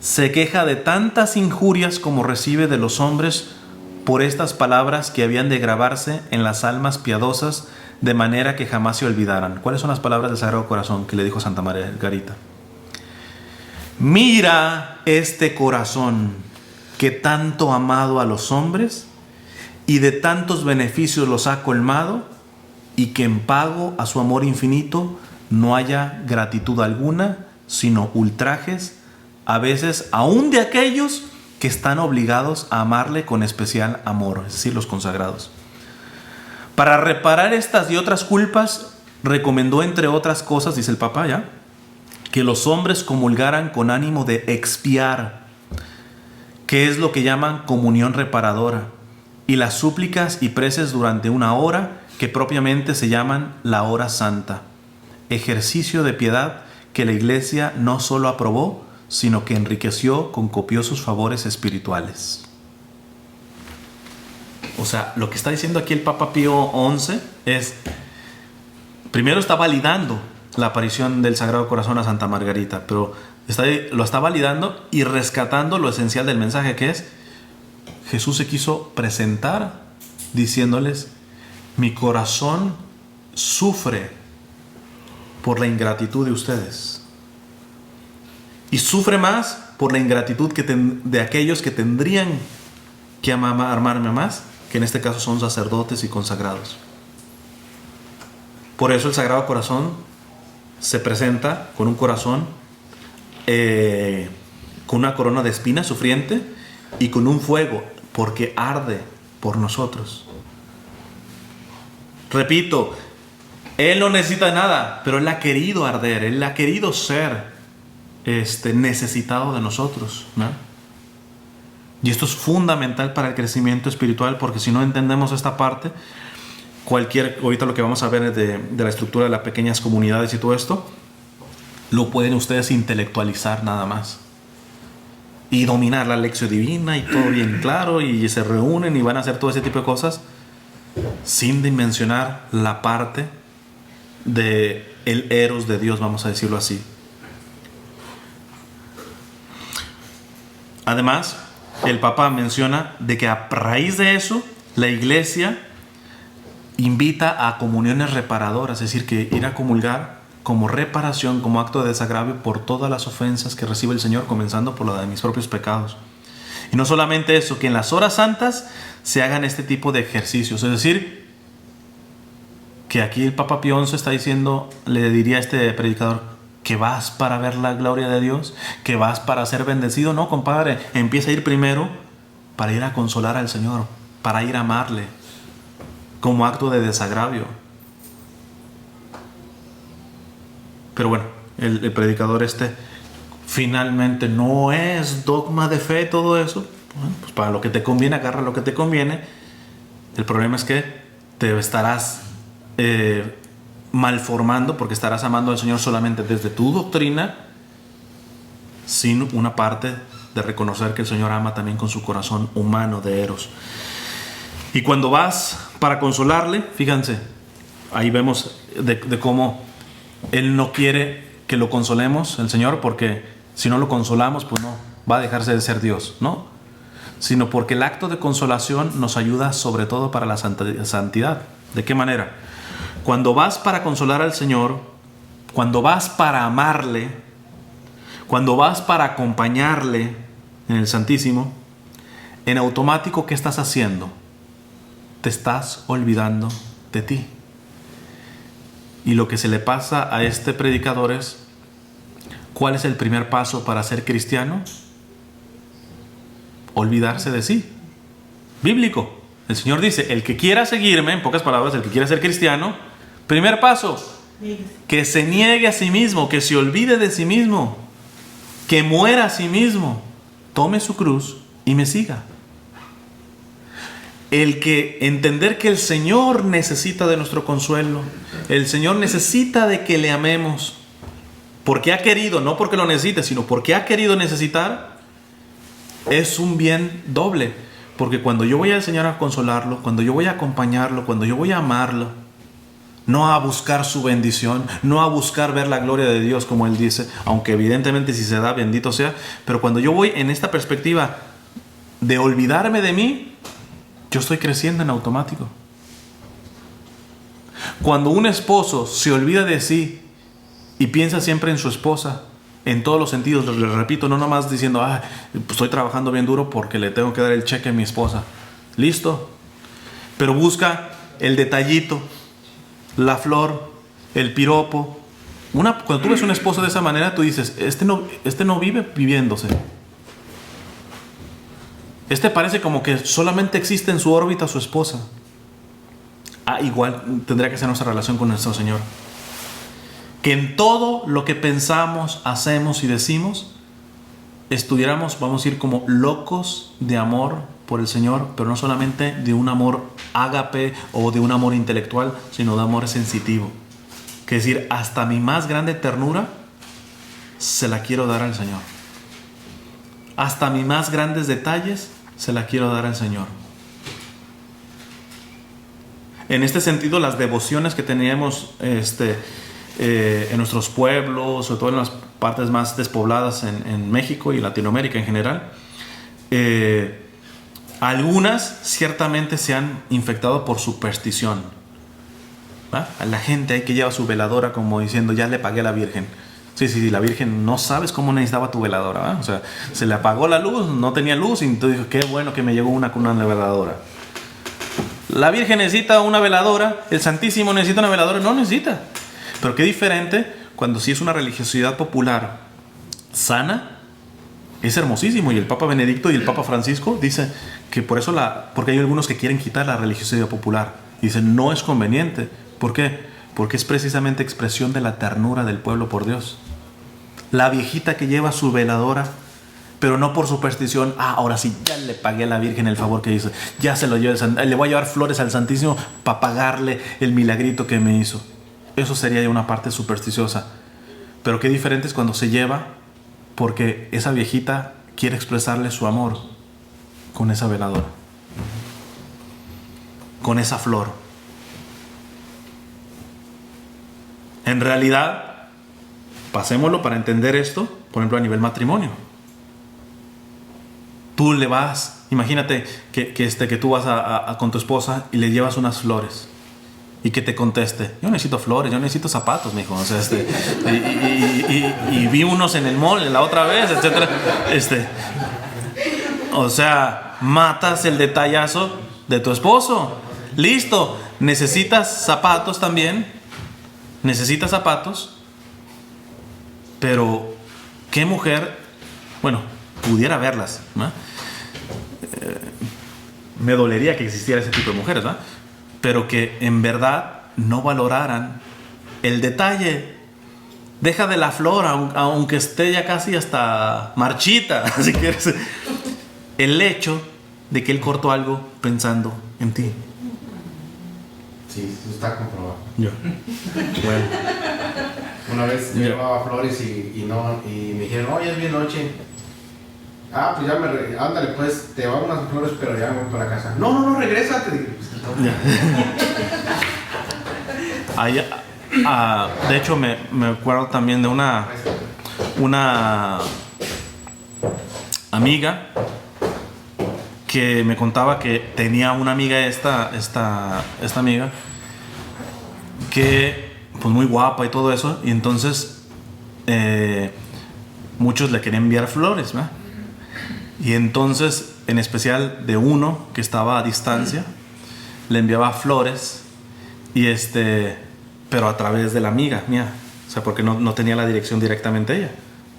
se queja de tantas injurias como recibe de los hombres por estas palabras que habían de grabarse en las almas piadosas de manera que jamás se olvidaran. ¿Cuáles son las palabras del Sagrado Corazón que le dijo Santa Margarita? Mira este corazón que tanto ha amado a los hombres y de tantos beneficios los ha colmado, y que en pago a su amor infinito no haya gratitud alguna, sino ultrajes, a veces aún de aquellos que están obligados a amarle con especial amor, es decir, los consagrados. Para reparar estas y otras culpas, recomendó, entre otras cosas, dice el Papa ya, que los hombres comulgaran con ánimo de expiar, que es lo que llaman comunión reparadora, y las súplicas y preces durante una hora, que propiamente se llaman la hora santa, ejercicio de piedad que la Iglesia no solo aprobó, sino que enriqueció con copiosos favores espirituales. O sea, lo que está diciendo aquí el Papa Pío XI es, primero está validando la aparición del Sagrado Corazón a Santa Margarita, pero lo está validando y rescatando lo esencial del mensaje, que es: Jesús se quiso presentar diciéndoles: mi corazón sufre por la ingratitud de ustedes. Y sufre más por la ingratitud de aquellos que tendrían que amarme más, que en este caso son sacerdotes y consagrados. Por eso el Sagrado Corazón se presenta con un corazón, con una corona de espinas sufriente y con un fuego, porque arde por nosotros. Repito, Él no necesita nada, pero Él ha querido arder, Él ha querido ser necesitado de nosotros, ¿no? Y esto es fundamental para el crecimiento espiritual, porque si no entendemos esta parte, ahorita lo que vamos a ver de la estructura de las pequeñas comunidades y todo esto, lo pueden ustedes intelectualizar nada más y dominar la lección divina y todo bien claro, y se reúnen y van a hacer todo ese tipo de cosas sin dimensionar la parte de el eros de Dios, vamos a decirlo así. Además, el Papa menciona de que a raíz de eso, la Iglesia invita a comuniones reparadoras, es decir, que ir a comulgar como reparación, como acto de desagravio por todas las ofensas que recibe el Señor, comenzando por la de mis propios pecados. Y no solamente eso, que en las horas santas se hagan este tipo de ejercicios, es decir, que aquí el Papa Pío XI está diciendo, le diría a este predicador, que vas para ver la gloria de Dios, que vas para ser bendecido. No, compadre, empieza a ir primero para ir a consolar al Señor, para ir a amarle, como acto de desagravio. Pero bueno, el predicador finalmente no es dogma de fe todo eso. Bueno, pues para lo que te conviene, agarra lo que te conviene. El problema es que te estarás malformando, porque estarás amando al Señor solamente desde tu doctrina, sin una parte de reconocer que el Señor ama también con su corazón humano de eros. Y cuando vas para consolarle, fíjense, ahí vemos de cómo Él no quiere que lo consolemos, el Señor, porque si no lo consolamos, pues no, va a dejarse de ser Dios, ¿no? Sino porque el acto de consolación nos ayuda sobre todo para la santidad. ¿De qué manera? Cuando vas para consolar al Señor, cuando vas para amarle, cuando vas para acompañarle en el Santísimo, en automático, ¿qué estás haciendo? Te estás olvidando de ti. Y lo que se le pasa a este predicador es, ¿cuál es el primer paso para ser cristiano? Olvidarse de sí. Bíblico. El Señor dice, el que quiera seguirme, en pocas palabras, el que quiera ser cristiano, primer paso, que se niegue a sí mismo, que se olvide de sí mismo, que muera a sí mismo, tome su cruz y me siga. El que entender que el Señor necesita de nuestro consuelo, el Señor necesita de que le amemos, porque ha querido, no porque lo necesite, sino porque ha querido necesitar, es un bien doble. Porque cuando yo voy al Señor a consolarlo, cuando yo voy a acompañarlo, cuando yo voy a amarlo, no a buscar su bendición, no a buscar ver la gloria de Dios, como Él dice, aunque evidentemente si se da, bendito sea, pero cuando yo voy en esta perspectiva de olvidarme de mí, yo estoy creciendo en automático. Cuando un esposo se olvida de sí y piensa siempre en su esposa, en todos los sentidos, le repito, no nomás diciendo, pues estoy trabajando bien duro porque le tengo que dar el cheque a mi esposa. Listo. Pero busca el detallito, la flor, el piropo. Cuando tú ves una esposa de esa manera, tú dices, este no vive viviéndose. Parece como que solamente existe en su órbita su esposa. Igual tendría que ser nuestra relación con nuestro Señor. Que en todo lo que pensamos, hacemos y decimos, vamos a ir como locos de amor por el Señor, pero no solamente de un amor ágape o de un amor intelectual, sino de amor sensitivo. Que es decir, hasta mi más grande ternura se la quiero dar al Señor. Hasta mis más grandes detalles se la quiero dar al Señor. En este sentido, las devociones que teníamos en nuestros pueblos, sobre todo en las partes más despobladas en México y Latinoamérica en general, algunas ciertamente se han infectado por superstición. ¿Va? A la gente ahí que lleva su veladora como diciendo, ya le pagué a la Virgen. Sí, la Virgen no sabes cómo necesitaba tu veladora, ¿verdad? O sea, se le apagó la luz, no tenía luz y entonces dijo, qué bueno que me llegó una veladora. La Virgen necesita una veladora, el Santísimo necesita una veladora, no necesita. Pero qué diferente cuando sí es una religiosidad popular sana, es hermosísimo. Y el Papa Benedicto y el Papa Francisco dicen que porque hay algunos que quieren quitar la religiosidad popular. Dicen, no es conveniente. ¿Por qué? Porque es precisamente expresión de la ternura del pueblo por Dios. La viejita que lleva su veladora, pero no por superstición, ahora sí, ya le pagué a la Virgen el favor que hizo, ya se lo llevo, le voy a llevar flores al Santísimo para pagarle el milagrito que me hizo. Eso sería ya una parte supersticiosa. Pero qué diferente es cuando se lleva porque esa viejita quiere expresarle su amor con esa veladora, con esa flor. En realidad, pasémoslo para entender esto, por ejemplo, a nivel matrimonio. Tú le vas, imagínate que tú vas con tu esposa y le llevas unas flores y que te conteste, yo necesito flores, yo necesito zapatos, mijo. O sea, y vi unos en el mall la otra vez, etcétera. O sea, matas el detallazo de tu esposo. Listo, necesitas zapatos también. Necesitas zapatos, pero ¿qué mujer, pudiera verlas, ¿no? Me dolería que existiera ese tipo de mujeres, ¿no? Pero que en verdad no valoraran el detalle. Deja de la flor, aunque esté ya casi hasta marchita, si quieres. El hecho de que él cortó algo pensando en ti. Sí, eso está comprobado. Yo. Bueno. Una vez yo llevaba flores y me dijeron, oye, es bien noche. Pues ya ándale, pues, te llevaba unas flores, pero ya me voy para la casa. No, regrésate. De hecho, me acuerdo también de una amiga que me contaba que tenía una amiga, esta amiga, que pues muy guapa y todo eso, y entonces muchos le querían enviar flores, ¿verdad? Y entonces, en especial de uno que estaba a distancia, le enviaba flores pero a través de la amiga mía, o sea, porque no tenía la dirección directamente ella.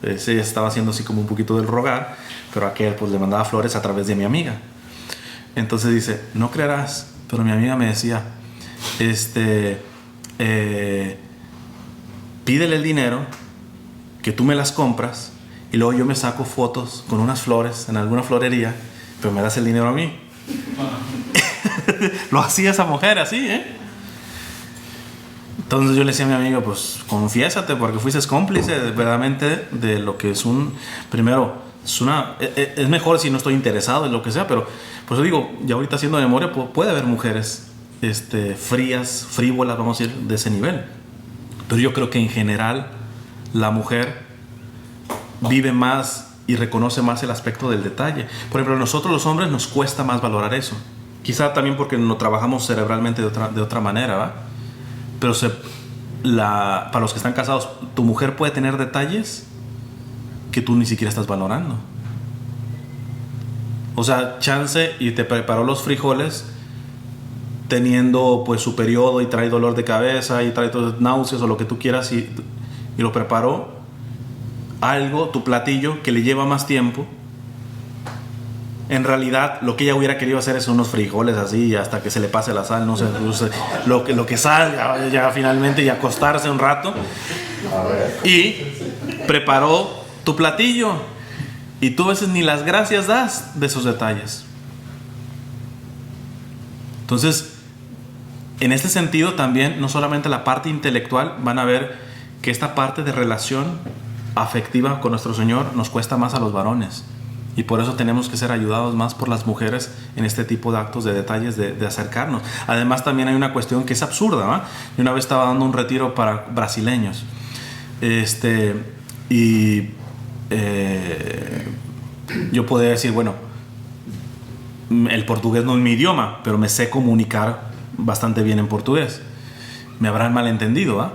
Ella estaba haciendo así como un poquito del rogar, pero aquel pues le mandaba flores a través de mi amiga. Entonces dice, no creerás, pero mi amiga me decía, pídele el dinero, que tú me las compras, y luego yo me saco fotos con unas flores en alguna florería pero me das el dinero a mí. Lo hacía esa mujer así, Entonces yo le decía a mi amigo, pues confiésate, porque fuiste cómplice verdaderamente de lo que es primero, es mejor si no estoy interesado en lo que sea, pero pues yo digo, ya ahorita haciendo memoria, puede haber mujeres frías, frívolas, vamos a decir, de ese nivel. Pero yo creo que en general la mujer vive más y reconoce más el aspecto del detalle. Por ejemplo, a nosotros los hombres nos cuesta más valorar eso. Quizá también porque no trabajamos cerebralmente de otra manera, ¿va? Pero para los que están casados, tu mujer puede tener detalles que tú ni siquiera estás valorando. O sea, chance y te preparó los frijoles teniendo pues su periodo y trae dolor de cabeza y trae náuseas o lo que tú quieras y lo preparó algo, tu platillo que le lleva más tiempo. En realidad lo que ella hubiera querido hacer es unos frijoles así hasta que se le pase la sal, no sé lo que salga ya finalmente, y acostarse un rato, y preparó tu platillo y tú a veces ni las gracias das de esos detalles. Entonces, en este sentido también, no solamente la parte intelectual, van a ver que esta parte de relación afectiva con nuestro Señor nos cuesta más a los varones, y por eso tenemos que ser ayudados más por las mujeres en este tipo de actos, de detalles, de acercarnos. Además también hay una cuestión que es absurda, ¿no? Yo una vez estaba dando un retiro para brasileños, yo podía decir, bueno, el portugués no es mi idioma, pero me sé comunicar bastante bien en portugués. Me habrán malentendido, ¿va?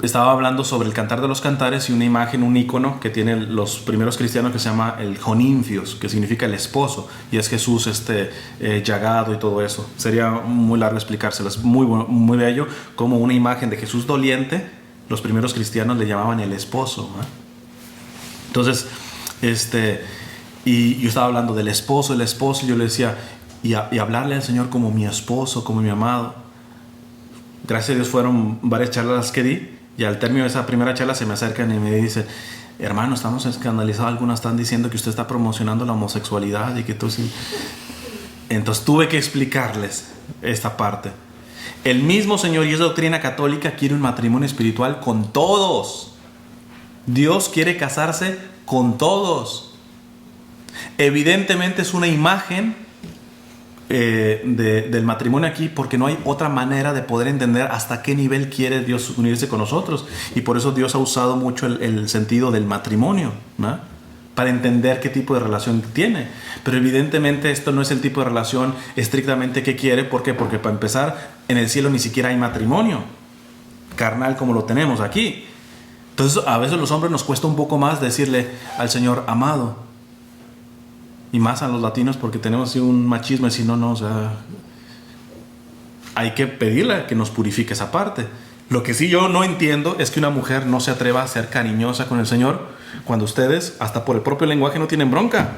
Estaba hablando sobre el Cantar de los Cantares y una imagen, un icono que tienen los primeros cristianos que se llama el Joninfios, que significa el esposo, y es Jesús llagado y todo eso. Sería muy largo explicárselo. Es muy, muy bello, como una imagen de Jesús doliente, los primeros cristianos le llamaban el esposo, ¿va? Entonces, y yo estaba hablando del esposo, y yo le decía, y hablarle al Señor como mi esposo, como mi amado. Gracias a Dios fueron varias charlas las que di, y al término de esa primera charla se me acercan y me dicen, hermano, estamos escandalizados, algunos están diciendo que usted está promocionando la homosexualidad y que tú sí. Entonces tuve que explicarles esta parte. El mismo Señor, y es doctrina católica, quiere un matrimonio espiritual con todos. Dios quiere casarse con todos. Evidentemente es una imagen del matrimonio aquí, porque no hay otra manera de poder entender hasta qué nivel quiere Dios unirse con nosotros, y por eso Dios ha usado mucho el sentido del matrimonio, ¿no? Para entender qué tipo de relación tiene. Pero evidentemente esto no es el tipo de relación estrictamente que quiere. ¿Por qué? Porque para empezar, en el cielo ni siquiera hay matrimonio carnal como lo tenemos aquí. Entonces a veces los hombres nos cuesta un poco más decirle al Señor amado, y más a los latinos, porque tenemos así un machismo, decir o sea, hay que pedirle que nos purifique esa parte. Lo que sí yo no entiendo es que una mujer no se atreva a ser cariñosa con el Señor cuando ustedes, hasta por el propio lenguaje, no tienen bronca.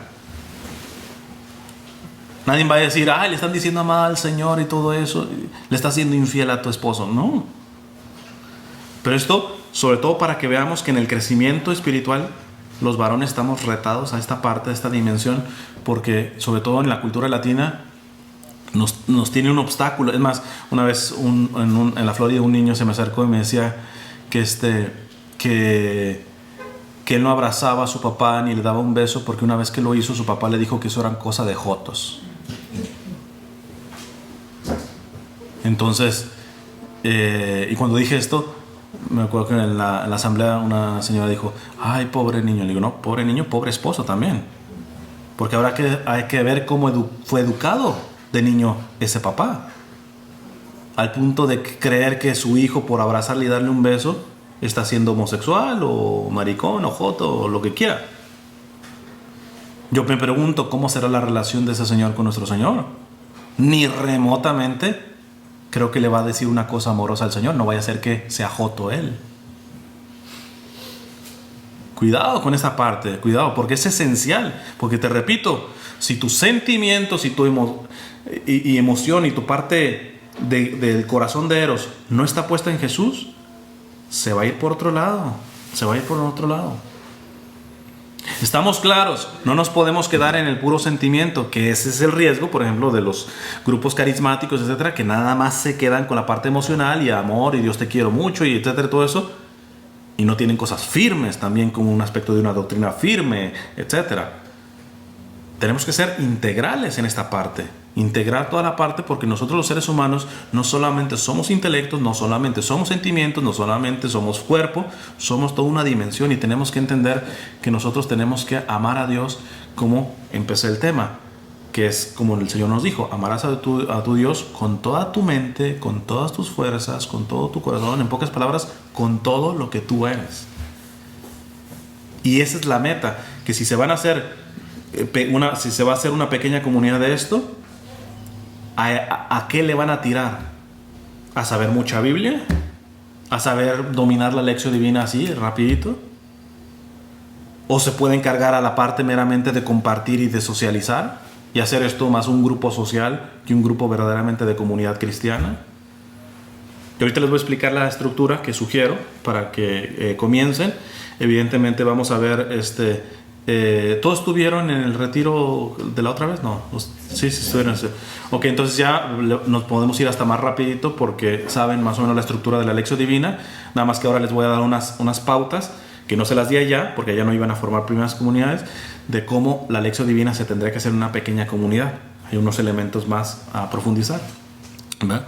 Nadie va a decir, le están diciendo amada al Señor y todo eso, le estás siendo infiel a tu esposo. No. Pero esto, sobre todo para que veamos que en el crecimiento espiritual los varones estamos retados a esta parte, a esta dimensión, porque sobre todo en la cultura latina nos tiene un obstáculo. Es más, una vez en la Florida un niño se me acercó y me decía que él no abrazaba a su papá ni le daba un beso, porque una vez que lo hizo, su papá le dijo que eso era cosa de jotos. Entonces, y cuando dije esto, me acuerdo que en la asamblea una señora dijo, ay, pobre niño. Le digo, no, pobre niño, pobre esposo también, porque hay que ver cómo fue educado de niño ese papá, al punto de creer que su hijo, por abrazarle y darle un beso, está siendo homosexual o maricón o joto o lo que quiera. Yo me pregunto cómo será la relación de ese señor con nuestro Señor. Ni remotamente creo que le va a decir una cosa amorosa al Señor. No vaya a ser que sea joto él. Cuidado con esta parte, cuidado, porque es esencial. Porque te repito, si tus sentimientos y tu emoción y tu parte del corazón de Eros no está puesta en Jesús, se va a ir por otro lado. Se va a ir por otro lado. Estamos claros, no nos podemos quedar en el puro sentimiento, que ese es el riesgo, por ejemplo, de los grupos carismáticos, etcétera, que nada más se quedan con la parte emocional y amor y Dios te quiero mucho y etcétera, todo eso, y no tienen cosas firmes también como un aspecto de una doctrina firme, etcétera. Tenemos que ser integrales en esta parte, integrar toda la parte, porque nosotros los seres humanos no solamente somos intelectos, no solamente somos sentimientos, no solamente somos cuerpo, somos toda una dimensión, y tenemos que entender que nosotros tenemos que amar a Dios, como empecé el tema, que es como el Señor nos dijo: amarás a tu Dios con toda tu mente, con todas tus fuerzas, con todo tu corazón, en pocas palabras, con todo lo que tú eres. Y esa es la meta, que si se van a hacer si se va a hacer una pequeña comunidad de esto, ¿a qué le van a tirar? ¿A saber mucha Biblia? ¿A saber dominar la lección divina así, rapidito? ¿O se puede encargar a la parte meramente de compartir y de socializar y hacer esto más un grupo social que un grupo verdaderamente de comunidad cristiana? Y ahorita les voy a explicar la estructura que sugiero para que comiencen. Evidentemente vamos a ver ¿todos estuvieron en el retiro de la otra vez? No, sí estuvieron. Ok, entonces ya nos podemos ir hasta más rapidito, porque saben más o menos la estructura de la lección divina. Nada más que ahora les voy a dar unas pautas que no se las di allá, porque allá no iban a formar primeras comunidades, de cómo la lección divina se tendría que hacer en una pequeña comunidad. Hay unos elementos más a profundizar, ¿verdad?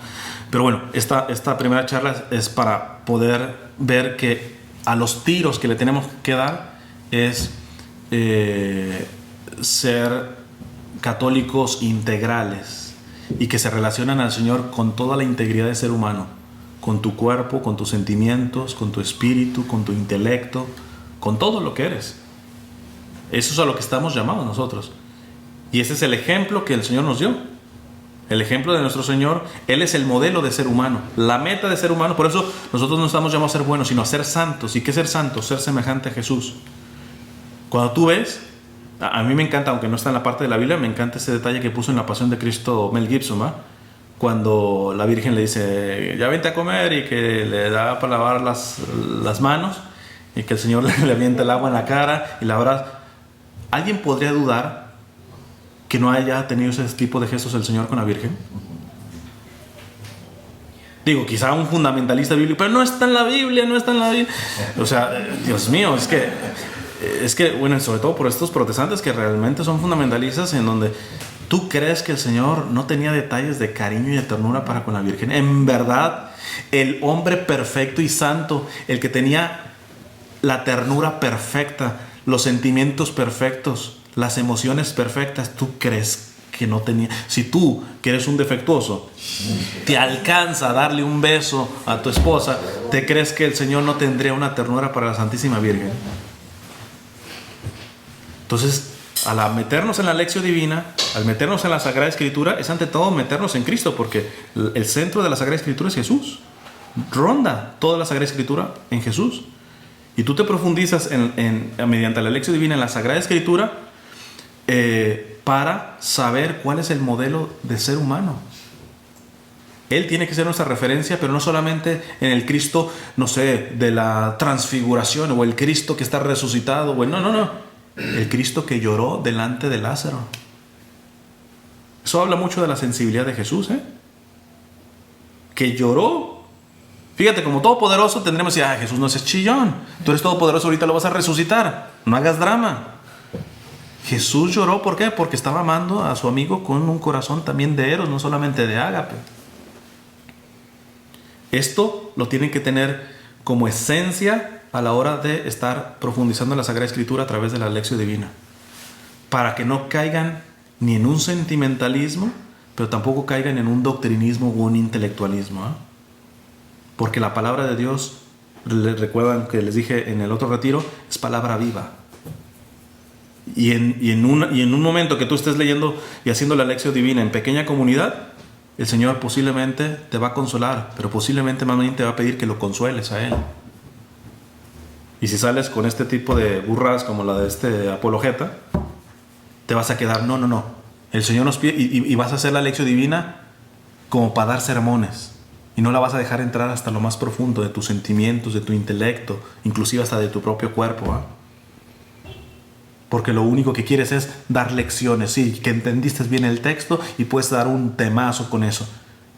Pero bueno, esta primera charla es para poder ver que a los tiros que le tenemos que dar es ser católicos integrales, y que se relacionan al Señor con toda la integridad de ser humano, con tu cuerpo, con tus sentimientos, con tu espíritu, con tu intelecto, con todo lo que eres. Eso es a lo que estamos llamados nosotros, y ese es el ejemplo que el Señor nos dio. El ejemplo de nuestro Señor, Él es el modelo de ser humano, la meta de ser humano. Por eso nosotros no estamos llamados a ser buenos, sino a ser santos. ¿Y qué es ser santos? Ser semejante a Jesús. Cuando tú ves, a mí me encanta, aunque no está en la parte de la Biblia, me encanta ese detalle que puso en La Pasión de Cristo Mel Gibson, ¿eh? Cuando la Virgen le dice: ya vente a comer, y que le da para lavar las manos, y que el Señor le avienta el agua en la cara y la abraza. ¿Alguien podría dudar que no haya tenido ese tipo de gestos el Señor con la Virgen? Digo, quizá un fundamentalista bíblico, pero no está en la Biblia, no está en la Biblia. O sea, Dios mío, es que, bueno, sobre todo por estos protestantes que realmente son fundamentalistas, en donde tú crees que el Señor no tenía detalles de cariño y de ternura para con la Virgen. En verdad, el hombre perfecto y santo, el que tenía la ternura perfecta, los sentimientos perfectos, las emociones perfectas, ¿tú crees que no tenía? Si tú, que eres un defectuoso, te alcanza a darle un beso a tu esposa, ¿te crees que el Señor no tendría una ternura para la Santísima Virgen? Entonces, al meternos en la lección divina, al meternos en la Sagrada Escritura, es ante todo meternos en Cristo, porque el centro de la Sagrada Escritura es Jesús. Ronda toda la Sagrada Escritura en Jesús. Y tú te profundizas mediante la lección divina en la Sagrada Escritura para saber cuál es el modelo de ser humano. Él tiene que ser nuestra referencia, pero no solamente en el Cristo, no sé, de la transfiguración, o el Cristo que está resucitado. Bueno, no. El Cristo que lloró delante de Lázaro. Eso habla mucho de la sensibilidad de Jesús, que lloró. Fíjate, como todopoderoso tendremos que decir: Jesús no es chillón, tú eres todopoderoso, ahorita lo vas a resucitar, no hagas drama. Jesús lloró, ¿por qué? Porque estaba amando a su amigo con un corazón también de Eros, no solamente de ágape. Esto lo tienen que tener como esencia a la hora de estar profundizando en la Sagrada Escritura a través de la lección divina, para que no caigan ni en un sentimentalismo, pero tampoco caigan en un doctrinismo o un intelectualismo, porque la palabra de Dios, recuerdan que les dije en el otro retiro, es palabra viva. Y en un momento que tú estés leyendo y haciendo la lección divina en pequeña comunidad, el Señor posiblemente te va a consolar, pero posiblemente más bien te va a pedir que lo consueles a Él. Y si sales con este tipo de burras como la de este apologeta, te vas a quedar, no. El Señor nos pide, y vas a hacer la lección divina como para dar sermones, y no la vas a dejar entrar hasta lo más profundo de tus sentimientos, de tu intelecto, inclusive hasta de tu propio cuerpo. porque lo único que quieres es dar lecciones, sí, que entendiste bien el texto y puedes dar un temazo con eso.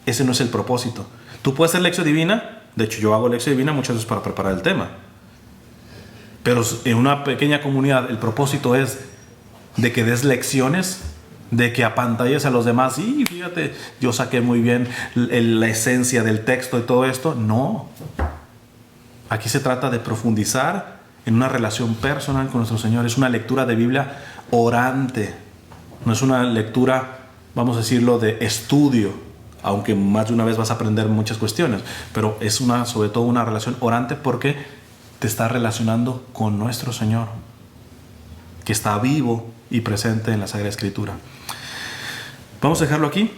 Ese no es el propósito. Tú puedes hacer lección divina, de hecho yo hago lección divina muchas veces para preparar el tema, pero en una pequeña comunidad el propósito es de que des lecciones, de que apantalles a los demás y fíjate, yo saqué muy bien la esencia del texto y todo esto. No, aquí se trata de profundizar en una relación personal con nuestro Señor. Es una lectura de Biblia orante, no es una lectura, vamos a decirlo, de estudio, aunque más de una vez vas a aprender muchas cuestiones, pero es sobre todo una relación orante porque te está relacionando con nuestro Señor, que está vivo y presente en la Sagrada Escritura. Vamos a dejarlo aquí.